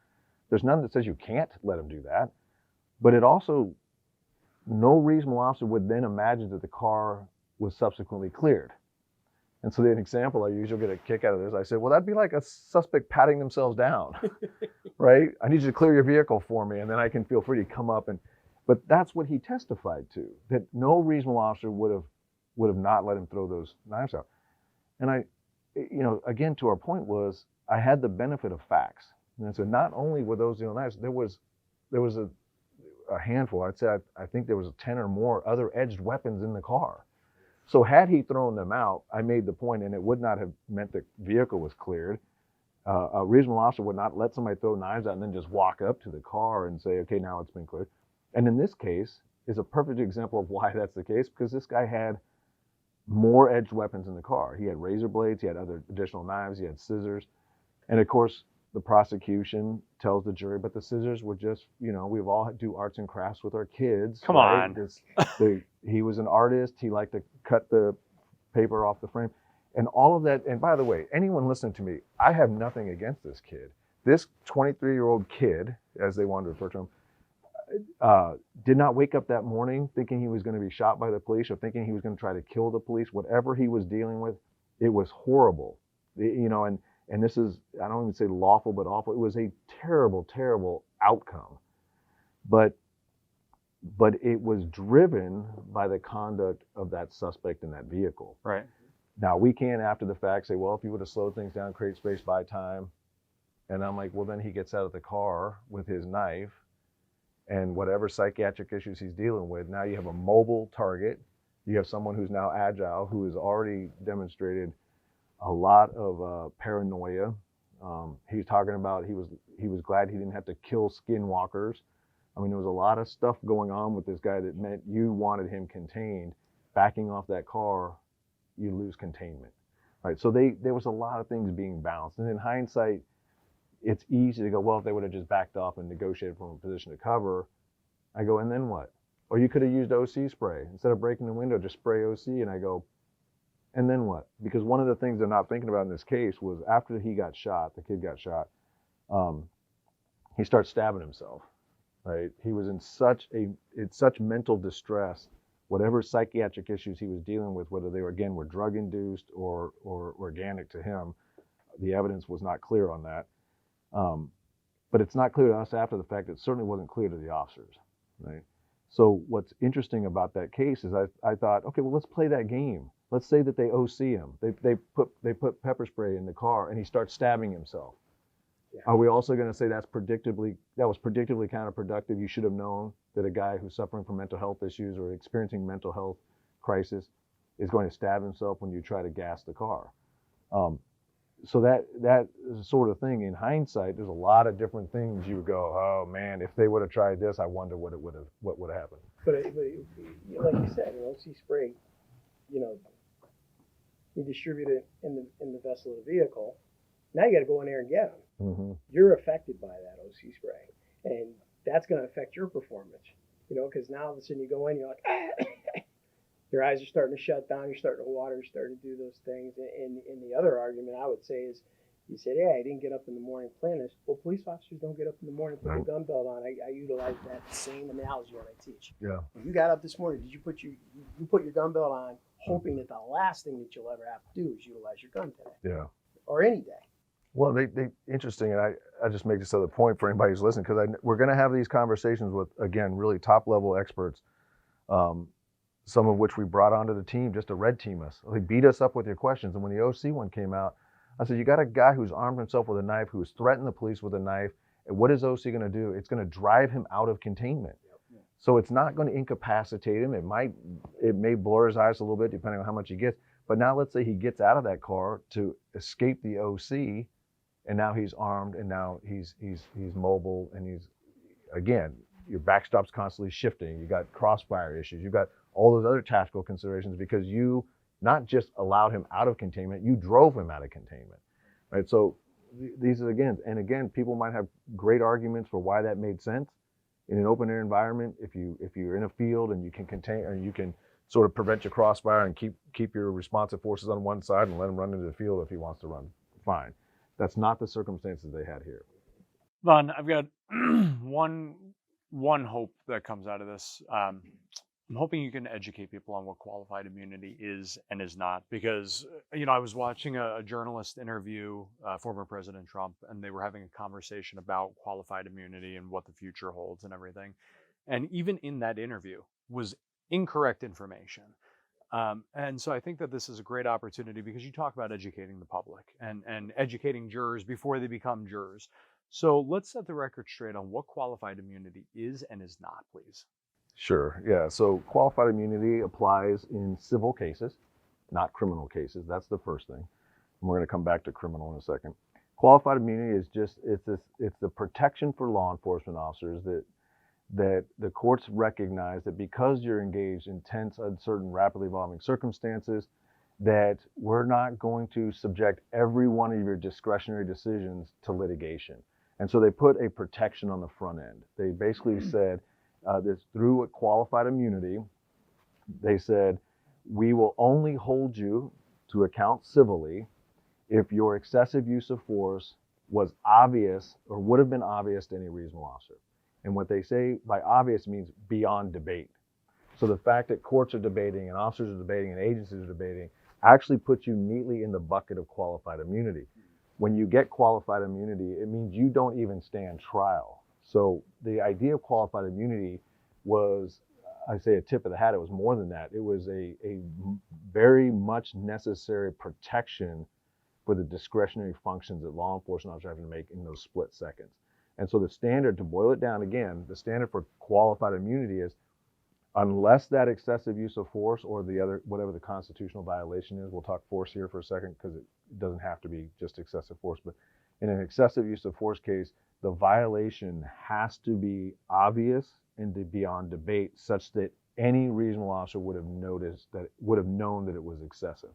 there's none that says you can't let him do that. But it also, no reasonable officer would then imagine that the car was subsequently cleared. And so the example I usually get a kick out of this, I said, well, that'd be like a suspect patting themselves down, right? I need you to clear your vehicle for me, and then I can feel free to come up. But that's what he testified to, that no reasonable officer would have not let him throw those knives out. And again, to our point was, I had the benefit of facts. And so not only were those knives, there was a handful. I'd say I think there was 10 or more other edged weapons in the car. So had he thrown them out, I made the point, and it would not have meant the vehicle was cleared. A reasonable officer would not let somebody throw knives out and then just walk up to the car and say, okay, now it's been cleared. And in this case is a perfect example of why that's the case, because this guy had more edged weapons in the car. He had razor blades, he had other additional knives, he had scissors. And of course, the prosecution tells the jury, but the scissors were just, we've all do arts and crafts with our kids. Come right? on. He was an artist. He liked to cut the paper off the frame and all of that. And by the way, anyone listening to me, I have nothing against this kid. This 23-year-old kid, as they wanted to refer to him, did not wake up that morning thinking he was going to be shot by the police or thinking he was going to try to kill the police. Whatever he was dealing with, it was horrible. And this is, I don't even say lawful, but awful. It was a terrible, terrible outcome. But it was driven by the conduct of that suspect in that vehicle. Right. Now, we can, after the fact, say, well, if you would have slowed things down, create space, buy time. And I'm like, well, then he gets out of the car with his knife and whatever psychiatric issues he's dealing with. Now you have a mobile target. You have someone who's now agile, who has already demonstrated a lot of paranoia. He's talking about he was glad he didn't have to kill skinwalkers. I mean, there was a lot of stuff going on with this guy that meant you wanted him contained. Backing off that car, you lose containment, right? So there was a lot of things being balanced. And in hindsight, it's easy to go, well, if they would have just backed off and negotiated from a position to cover, I go, and then what? Or you could have used OC spray. Instead of breaking the window, just spray OC. And I go, and then what? Because one of the things they're not thinking about in this case was after he got shot, the kid got shot, he starts stabbing himself, right? He was in such mental distress, whatever psychiatric issues he was dealing with, whether they were drug-induced or organic to him, the evidence was not clear on that. But it's not clear to us after the fact. It certainly wasn't clear to the officers, right? So what's interesting about that case is I thought, okay, well, let's play that game. Let's say that they OC him. They put pepper spray in the car and he starts stabbing himself. Yeah. Are we also going to say that was predictably counterproductive? You should have known that a guy who's suffering from mental health issues or experiencing mental health crisis is going to stab himself when you try to gas the car. So that is the sort of thing. In hindsight, there's a lot of different things you would go, oh man, if they would have tried this, I wonder what would have happened. But like you said, OC spray, you distribute it in the vessel of the vehicle. Now you got to go in there and get them. Mm-hmm. You're affected by that OC spray, and that's going to affect your performance. Because now all of a sudden you go in, you're like, your eyes are starting to shut down, you're starting to water, you're starting to do those things. And the other argument I would say is, you said, hey, I didn't get up in the morning and plan this. Well, police officers don't get up in the morning and put their gun belt on. I utilize that same analogy when I teach. Yeah. When you got up this morning, did you put your gun belt on, hoping that the last thing that you'll ever have to do is utilize your gun today? Yeah. Or any day. Well, they interesting, and I just make this other point for anybody who's listening, because we're going to have these conversations with, again, really top-level experts, some of which we brought onto the team just to red team us. They beat us up with your questions, and when the OC one came out, I said, you got a guy who's armed himself with a knife, who's threatened the police with a knife, and what is OC going to do? It's going to drive him out of containment. Yep. So it's not going to incapacitate him. It may blur his eyes a little bit, depending on how much he gets. But now let's say he gets out of that car to escape the OC, and now he's armed, and now he's mobile, and again, your backstop's constantly shifting. You got crossfire issues. You got all those other tactical considerations because you not just allowed him out of containment, you drove him out of containment, right? So these are again, people might have great arguments for why that made sense in an open air environment. If you're in a field and you can contain, or you can sort of prevent your crossfire and keep your responsive forces on one side and let him run into the field if he wants to run, fine. That's not the circumstances they had here. Von, I've got one hope that comes out of this. I'm hoping you can educate people on what qualified immunity is and is not, because I was watching a journalist interview former President Trump, and they were having a conversation about qualified immunity and what the future holds and everything. And even in that interview was incorrect information. And so I think that this is a great opportunity, because you talk about educating the public and educating jurors before they become jurors. So let's set the record straight on what qualified immunity is and is not, please. Sure. Yeah. So qualified immunity applies in civil cases, not criminal cases. That's the first thing. And we're going to come back to criminal in a second. Qualified immunity is it's the protection for law enforcement officers that the courts recognize that because you're engaged in tense, uncertain, rapidly evolving circumstances, that we're not going to subject every one of your discretionary decisions to litigation. And so they put a protection on the front end. They basically said this through a qualified immunity, they said, we will only hold you to account civilly if your excessive use of force was obvious or would have been obvious to any reasonable officer. And what they say by obvious means beyond debate. So the fact that courts are debating and officers are debating and agencies are debating actually puts you neatly in the bucket of qualified immunity. When you get qualified immunity, it means you don't even stand trial. So the idea of qualified immunity was, I say a tip of the hat, it was more than that. It was a very much necessary protection for the discretionary functions that law enforcement officers are having to make in those split seconds. And so the standard, to boil it down again, the standard for qualified immunity is, unless that excessive use of force or the other, whatever the constitutional violation is, we'll talk force here for a second because it doesn't have to be just excessive force, but in an excessive use of force case, the violation has to be obvious and to be beyond debate such that any reasonable officer would have noticed that, would have known that it was excessive.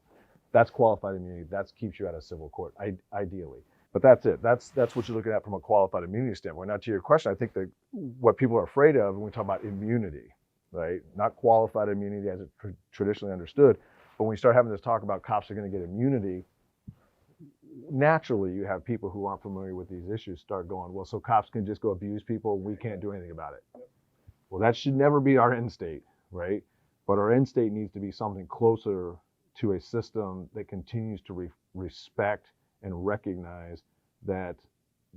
That's qualified immunity. That keeps you out of civil court, ideally. But that's it. That's what you're looking at from a qualified immunity standpoint. Now, to your question, I think that what people are afraid of when we talk about immunity, right? Not qualified immunity as it's traditionally understood, but when we start having this talk about cops are going to get immunity, naturally you have people who aren't familiar with these issues start going, well, so cops can just go abuse people and we can't do anything about it. Well, that should never be our end state, right? But our end state needs to be something closer to a system that continues to respect and recognize that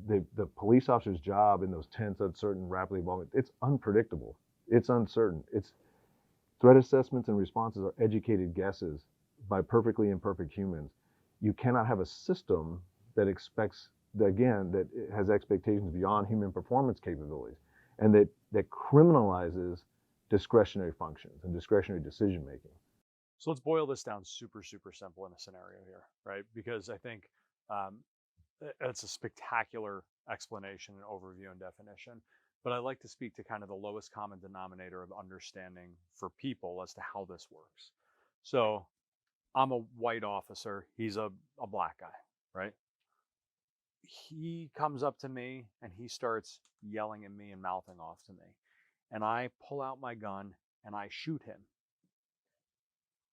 the police officer's job in those tense, uncertain, rapidly evolving, it's unpredictable. It's uncertain. It's threat assessments and responses are educated guesses by perfectly imperfect humans. You cannot have a system that expects, again, that has expectations beyond human performance capabilities, and that criminalizes discretionary functions and discretionary decision making. So let's boil this down super, super simple in a scenario here, right? Because I think it's a spectacular explanation and overview and definition. But I like to speak to kind of the lowest common denominator of understanding for people as to how this works. So I'm a white officer. He's a black guy, right? He comes up to me and he starts yelling at me and mouthing off to me. And I pull out my gun and I shoot him.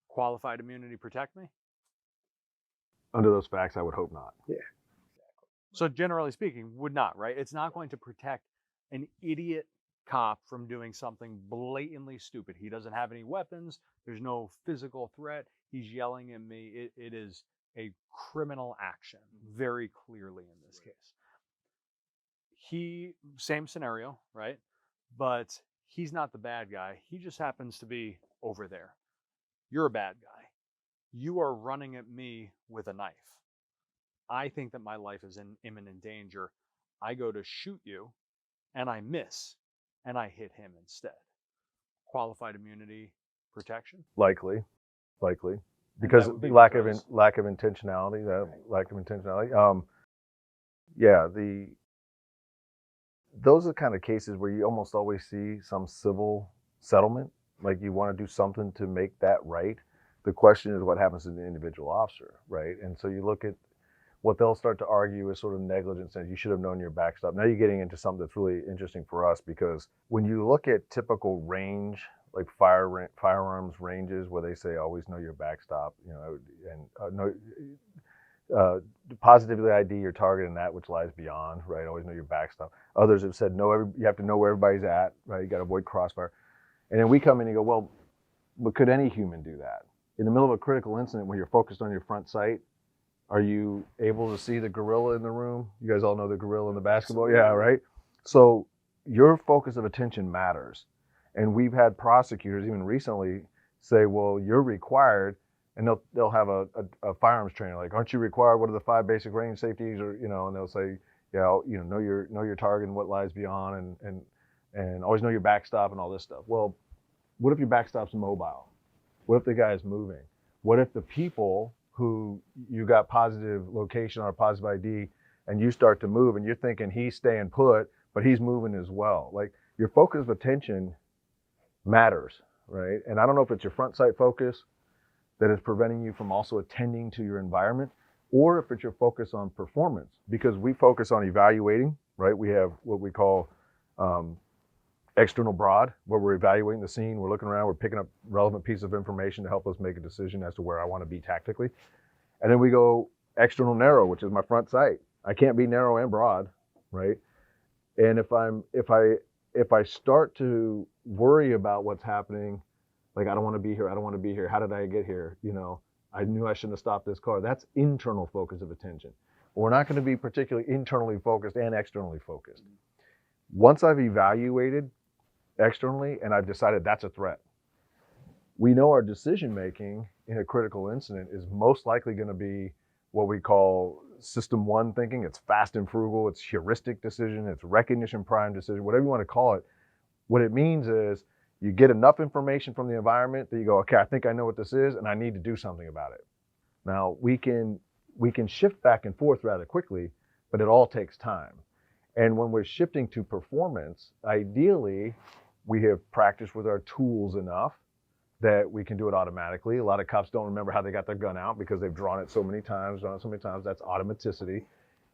Qualified immunity protect me? Under those facts, I would hope not. Yeah. So generally speaking, would not, right? It's not going to protect an idiot cop from doing something blatantly stupid. He doesn't have any weapons. There's no physical threat. He's yelling at me. It is a criminal action, very clearly in this case. Same scenario, right? But he's not the bad guy. He just happens to be over there. You're a bad guy. You are running at me with a knife. I think that my life is in imminent danger. I go to shoot you and I miss and I hit him instead. Qualified immunity protection? Likely. Because lack of intentionality, lack of intentionality. Those are the kind of cases where you almost always see some civil settlement, like you want to do something to make that right. The question is what happens to the individual officer, right? And so you look at what they'll start to argue is sort of negligence, and you should have known your backstop. Now you're getting into something that's really interesting for us, because when you look at typical range, like firearms ranges, where they say always know your backstop, and positively ID your target and that which lies beyond, right? Always know your backstop. Others have said you have to know where everybody's at, right? You got to avoid crossfire. And then we come in and go, well, but could any human do that? In the middle of a critical incident when you're focused on your front sight, are you able to see the gorilla in the room? You guys all know the gorilla in the basketball? Yeah, right? So your focus of attention matters. And we've had prosecutors even recently say, well, you're required, and they'll have a firearms trainer, like, aren't you required? What are the 5 basic range safeties? Or, and they'll say, yeah, know your target and what lies beyond, and always know your backstop and all this stuff. Well, what if your backstop's mobile? What if the guy is moving? What if the people who you got positive location or positive ID and you start to move and you're thinking he's staying put, but he's moving as well? Like, your focus of attention matters, right? And I don't know if it's your front sight focus that is preventing you from also attending to your environment, or if it's your focus on performance, because we focus on evaluating, right? We have what we call external broad, where we're evaluating the scene, we're looking around, we're picking up relevant pieces of information to help us make a decision as to where I want to be tactically. And then we go external narrow, which is my front sight. I can't be narrow and broad, right? And if I start to worry about what's happening, like, I don't want to be here, I don't want to be here, how did I get here? I knew I shouldn't have stopped this car. That's internal focus of attention. We're not going to be particularly internally focused and externally focused. Once I've evaluated externally and I've decided that's a threat, we know our decision making in a critical incident is most likely going to be what we call system 1 thinking. It's fast and frugal, it's heuristic decision, it's recognition prime decision, whatever you want to call it. What it means is you get enough information from the environment that you go, okay, I think I know what this is and I need to do something about it. Now, we can shift back and forth rather quickly, but it all takes time. And when we're shifting to performance, ideally, we have practiced with our tools enough that we can do it automatically. A lot of cops don't remember how they got their gun out because they've drawn it so many times. That's automaticity.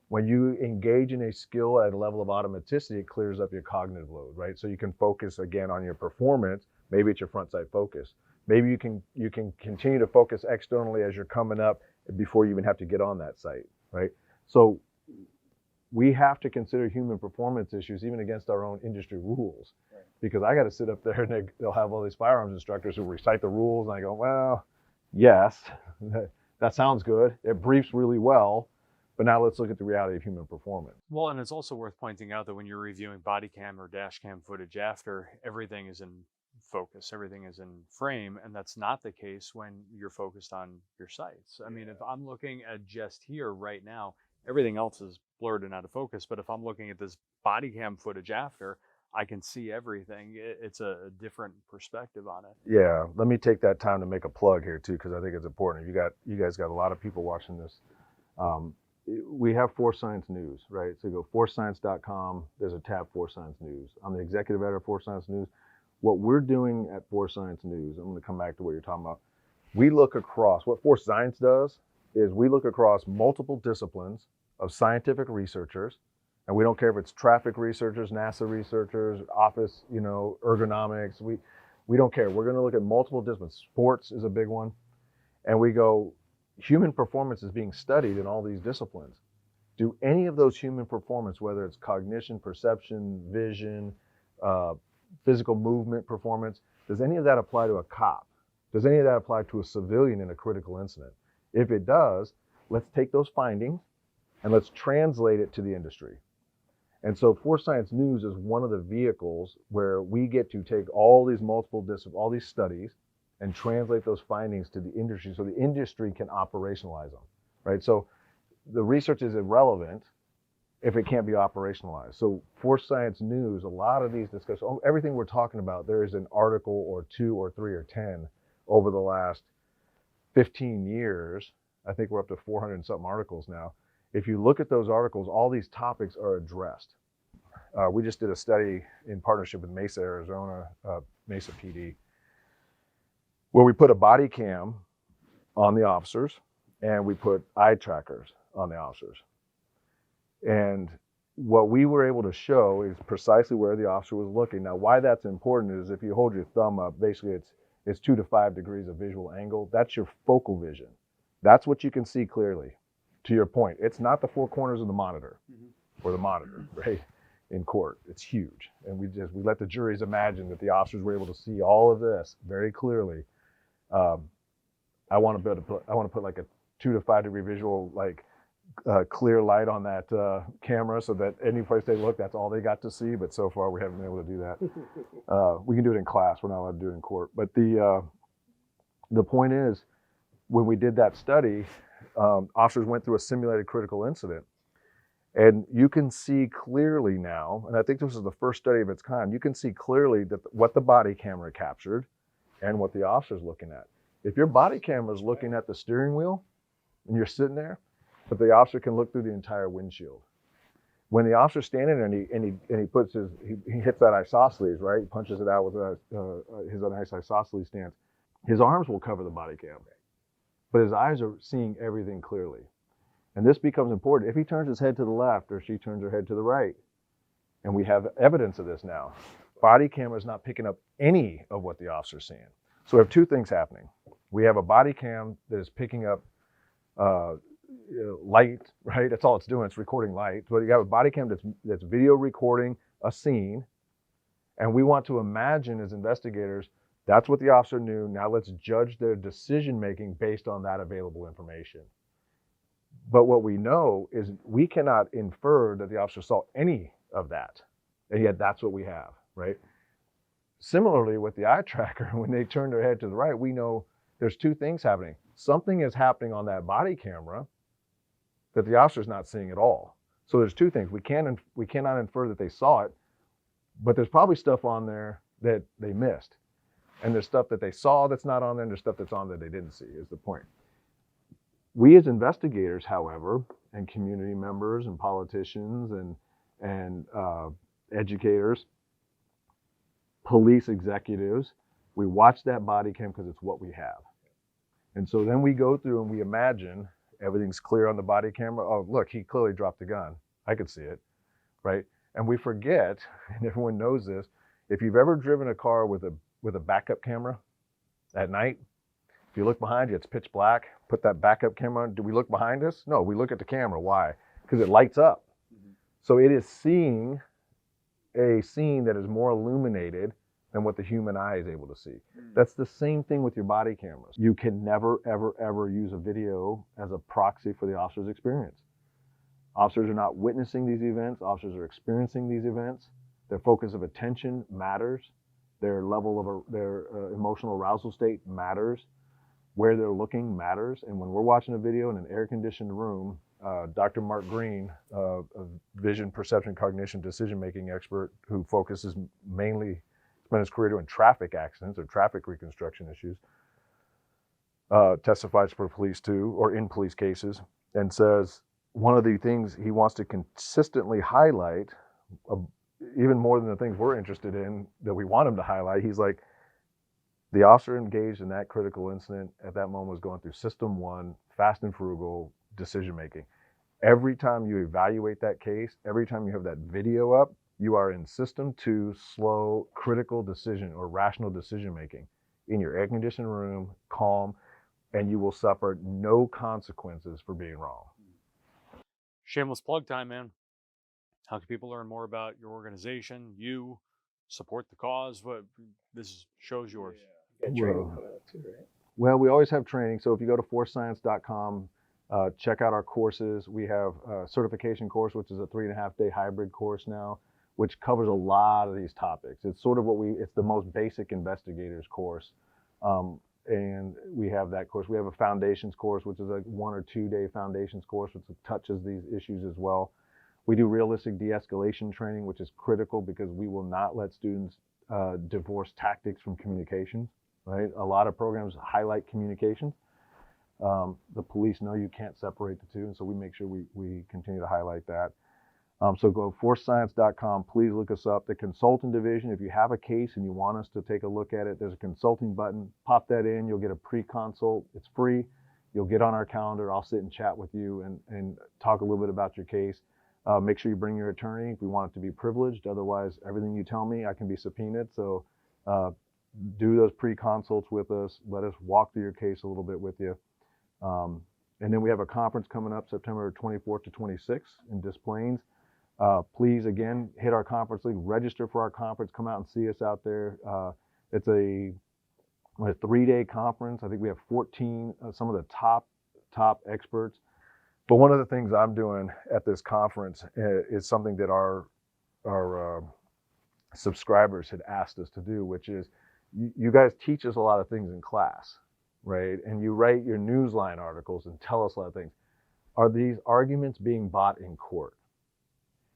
When you engage in a skill at a level of automaticity, it clears up your cognitive load, right? So you can focus again on your performance. Maybe it's your front sight focus. Maybe you can continue to focus externally as you're coming up before you even have to get on that site, right? So we have to consider human performance issues even against our own industry rules, right? Because I got to sit up there and they'll have all these firearms instructors who recite the rules, and I go, well, yes, that sounds good. It briefs really well, but now let's look at the reality of human performance. Well, and it's also worth pointing out that when you're reviewing body cam or dash cam footage after, everything is in focus, everything is in frame, and that's not the case when you're focused on your sights. I mean, if I'm looking at just here right now, everything else is blurred and out of focus, but if I'm looking at this body cam footage after, I can see everything. It's a different perspective on it. Yeah, let me take that time to make a plug here too, because I think it's important. You guys got a lot of people watching this. We have Force Science News, right? So you go forcescience.com, there's a tab Force Science News. I'm the executive editor of Force Science News. What we're doing at Force Science News, I'm going to come back to what you're talking about. We look across, what Force Science does is we look across multiple disciplines of scientific researchers, and we don't care if it's traffic researchers, NASA researchers, office, ergonomics, we don't care. We're going to look at multiple disciplines. Sports is a big one. And we go, human performance is being studied in all these disciplines. Do any of those human performance, whether it's cognition, perception, vision, physical movement performance, does any of that apply to a cop? Does any of that apply to a civilian in a critical incident? If it does, let's take those findings and let's translate it to the industry. And so Force Science News is one of the vehicles where we get to take all these all these studies and translate those findings to the industry so the industry can operationalize them, right? So the research is irrelevant if it can't be operationalized. So Force Science News, a lot of these discussions, everything we're talking about, there is an article or 2 or 3 or 10 over the last 15 years. I think we're up to 400 and something articles now. If you look at those articles, all these topics are addressed. We just did a study in partnership with Mesa, Arizona, Mesa PD, where we put a body cam on the officers and we put eye trackers on the officers. And what we were able to show is precisely where the officer was looking. Now, why that's important is if you hold your thumb up, basically it's 2 to 5 degrees of visual angle. That's your focal vision. That's what you can see clearly. To your point, it's not the 4 corners of the monitor or the monitor, right? in court. It's huge. And we let the juries imagine that the officers were able to see all of this very clearly. I want to put like a 2 to 5 degree visual, like clear light on that camera, so that any place they look, that's all they got to see. But so far, we haven't been able to do that. We can do it in class. We're not allowed to do it in court. But the point is, when we did that study, officers went through a simulated critical incident. And you can see clearly now, and I think this is the first study of its kind, you can see clearly that what the body camera captured and what the officer's looking at. If your body camera is looking at the steering wheel and you're sitting there, but the officer can look through the entire windshield. When the officer's standing there and he puts he hits that isosceles, right? He punches it out with his nice isosceles stance. His arms will cover the body cam, but his eyes are seeing everything clearly. And this becomes important. If he turns his head to the left or she turns her head to the right, and we have evidence of this now, body camera is not picking up any of what the officer's seeing. So we have two things happening. We have a body cam that is picking up light, right? That's all it's doing. It's recording light. But you have a body cam that's video recording a scene. And we want to imagine as investigators, that's what the officer knew. Now let's judge their decision making based on that available information. But what we know is we cannot infer that the officer saw any of that. And yet that's what we have, right? Similarly, with the eye tracker, when they turn their head to the right, we know there's two things happening. Something is happening on that body camera that the officer's not seeing at all. So there's two things. We cannot infer that they saw it, but there's probably stuff on there that they missed. And there's stuff that they saw that's not on there, and there's stuff that's on there they didn't see, is the point. We as investigators, however, and community members and politicians and educators, police executives, we watch that body cam because it's what we have. And so then we go through and we imagine everything's clear on the body camera. Oh, look, he clearly dropped the gun. I could see it, right? And we forget, and everyone knows this, if you've ever driven a car with a backup camera at night, if you look behind you, it's pitch black. Put that backup camera on. Do we look behind us? No, we look at the camera. Why? Because it lights up. So it is seeing a scene that is more illuminated than what the human eye is able to see. That's the same thing with your body cameras. You can never, ever, ever use a video as a proxy for the officer's experience. Officers are not witnessing these events. Officers are experiencing these events. Their focus of attention matters. Their level of their emotional arousal state matters. Where they're looking matters. And when we're watching a video in an air-conditioned room, Dr. Mark Green, a vision, perception, cognition, decision-making expert who focuses mainly, spent his career doing traffic accidents or traffic reconstruction issues, testifies for police too, or in police cases, and says one of the things he wants to consistently highlight, even more than the things we're interested in that we want him to highlight, he's like, the officer engaged in that critical incident at that moment was going through system one, fast and frugal decision making. Every time you evaluate that case, every time you have that video up, you are in system two, slow, critical decision or rational decision making in your air conditioned room, calm, and you will suffer no consequences for being wrong. Shameless plug time, man. How can people learn more about your organization, you, support the cause? What this show's yours. Got training coming up too, right? Well, we always have training. So if you go to forcescience.com, check out our courses. We have a certification course, which is a 3.5-day hybrid course now, which covers a lot of these topics. It's sort of it's the most basic investigators course. And we have that course. We have a foundations course, which is a 1 or 2 day foundations course, which touches these issues as well. We do realistic de-escalation training, which is critical because we will not let students divorce tactics from communications, right? A lot of programs highlight communications. The police know you can't separate the two, and so we make sure we continue to highlight that. So go forcescience.com, please look us up. The consultant division, if you have a case and you want us to take a look at it, there's a consulting button, pop that in, you'll get a pre-consult, it's free. You'll get on our calendar, I'll sit and chat with you and talk a little bit about your case. Make sure you bring your attorney if we want it to be privileged, otherwise everything you tell me, I can be subpoenaed. So do those pre-consults with us, let us walk through your case a little bit with you. And then we have a conference coming up September 24th to 26th in Des Plaines. Please, again, hit our conference link, register for our conference, come out and see us out there. It's a 3-day conference. I think we have 14, some of the top experts. But one of the things I'm doing at this conference is something that our subscribers had asked us to do, which is you guys teach us a lot of things in class, right? And you write your newsline articles and tell us a lot of things. Are these arguments being bought in court?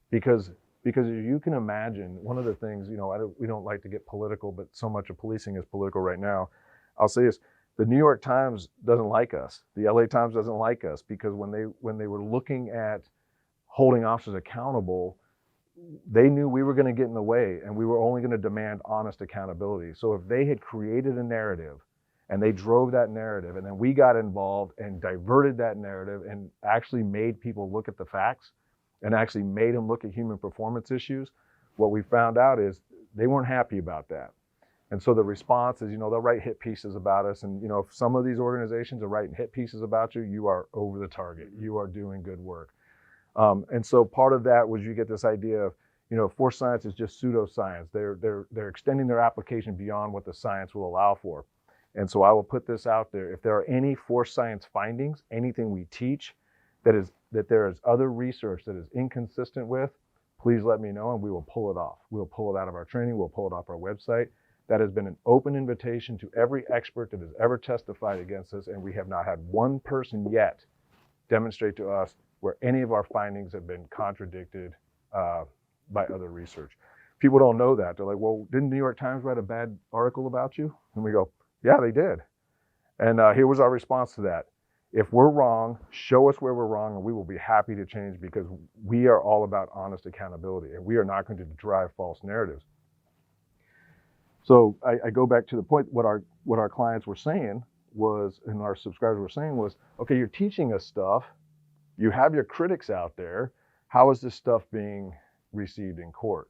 Because as you can imagine, one of the things, we don't like to get political, but so much of policing is political right now. I'll say this: the New York Times doesn't like us. The LA Times doesn't like us because when they were looking at holding officers accountable, they knew we were going to get in the way and we were only going to demand honest accountability. So if they had created a narrative and they drove that narrative and then we got involved and diverted that narrative and actually made people look at the facts and actually made them look at human performance issues, what we found out is they weren't happy about that. And so the response is, they'll write hit pieces about us. And, if some of these organizations are writing hit pieces about you, you are over the target. You are doing good work. And so part of that was you get this idea of, force science is just pseudoscience. They're extending their application beyond what the science will allow for. And so I will put this out there. If there are any force science findings, anything we teach that there is other research that is inconsistent with, please let me know and we will pull it off. We'll pull it out of our training. We'll pull it off our website. That has been an open invitation to every expert that has ever testified against us, and we have not had one person yet demonstrate to us where any of our findings have been contradicted by other research. People don't know that. They're like, well, didn't the New York Times write a bad article about you? And we go, yeah, they did. And here was our response to that. If we're wrong, show us where we're wrong, and we will be happy to change, because we are all about honest accountability, and we are not going to drive false narratives. So I go back to the point, what our clients were saying was, and our subscribers were saying was, okay, you're teaching us stuff, you have your critics out there, how is this stuff being received in court?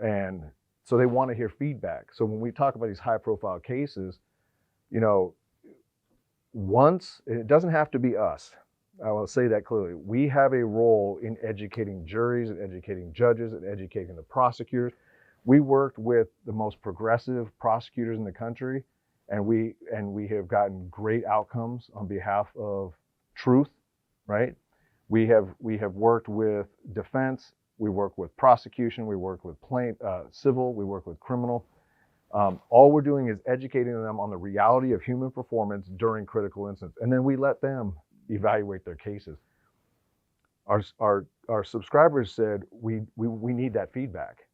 And so they want to hear feedback. So when we talk about these high profile cases, once, it doesn't have to be us. I will say that clearly. We have a role in educating juries and educating judges and educating the prosecutors. We worked with the most progressive prosecutors in the country, and we have gotten great outcomes on behalf of truth, right? We have worked with defense, we work with prosecution, we work with civil, we work with criminal. All we're doing is educating them on the reality of human performance during critical incidents, and then we let them evaluate their cases. Our subscribers said we need that feedback,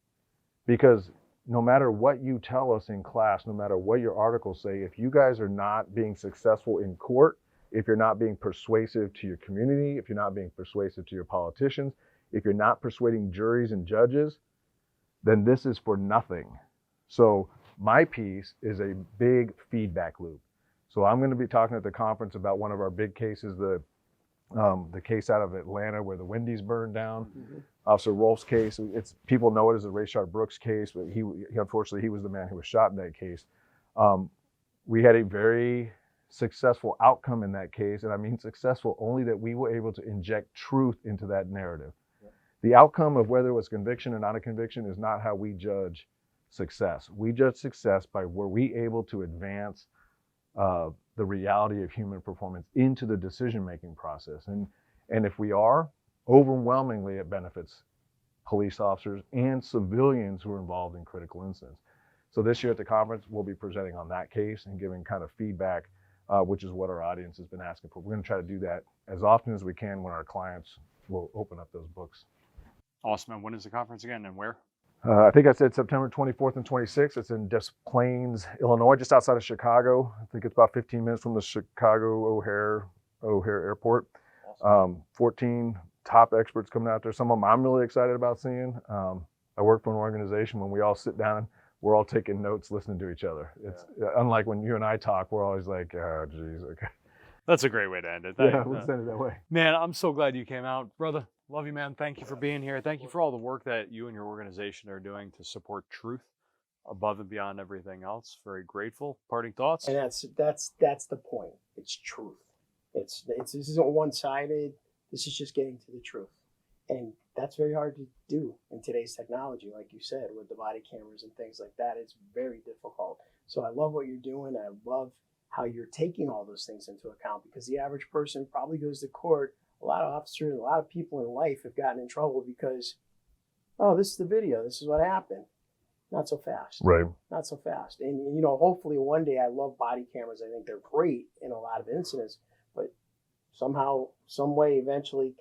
because no matter what you tell us in class, no matter what your articles say, if you guys are not being successful in court, if you're not being persuasive to your community, if you're not being persuasive to your politicians, if you're not persuading juries and judges, then this is for nothing. So my piece is a big feedback loop. So I'm going to be talking at the conference about one of our big cases, the case out of Atlanta where the Wendy's burned down. Mm-hmm. Officer Rolfe's case. People know it as the Rayshard Brooks case, but he unfortunately he was the man who was shot in that case. We had a very successful outcome in that case, and I mean successful only that we were able to inject truth into that narrative. Yeah. The outcome of whether it was conviction or not a conviction is not how we judge success. We judge success by were we able to advance the reality of human performance into the decision-making process, and if we are, overwhelmingly it benefits police officers and civilians who are involved in critical incidents. So this year at the conference, we'll be presenting on that case and giving kind of feedback, which is what our audience has been asking for. We're going to try to do that as often as we can when our clients will open up those books. Awesome. And when is the conference again, and where? I think I said September 24th and 26th. It's in Des Plaines, Illinois, just outside of Chicago. I think it's about 15 minutes from the Chicago O'Hare Airport. Awesome. 14 top experts coming out there. Some of them I'm really excited about seeing. I work for an organization when we all sit down, we're all taking notes, listening to each other. It's unlike when you and I talk, we're always like, oh, geez, okay. That's a great way to end it. Let's end it that way. Man, I'm so glad you came out. Brother, love you, man. Thank you for being here. Thank you for all the work that you and your organization are doing to support truth above and beyond everything else. Very grateful. Parting thoughts? And that's the point. It's truth. This isn't one-sided. This is just getting to the truth. And that's very hard to do in today's technology, like you said, with the body cameras and things like that. It's very difficult. So I love what you're doing. I love how you're taking all those things into account, because the average person probably goes to court. A lot of officers, a lot of people in life have gotten in trouble because, oh, this is the video. This is what happened. Not so fast. Right. Not so fast. And, you know, hopefully one day, I love body cameras. I think they're great in a lot of incidents, but somehow, some way, eventually,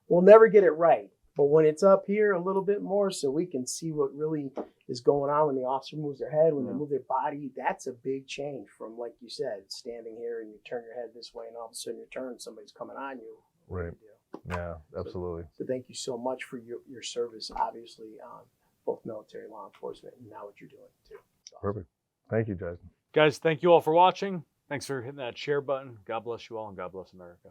we'll never get it right. But when it's up here a little bit more, so we can see what really is going on when the officer moves their head, when they move their body, that's a big change from, like you said, standing here and you turn your head this way and all of a sudden you turn and somebody's coming on you. Right. Yeah, absolutely. So thank you so much for your service, obviously, both military, law enforcement, and now what you're doing too. Awesome. Perfect. Thank you, Jason. Guys, thank you all for watching. Thanks for hitting that share button. God bless you all, and God bless America.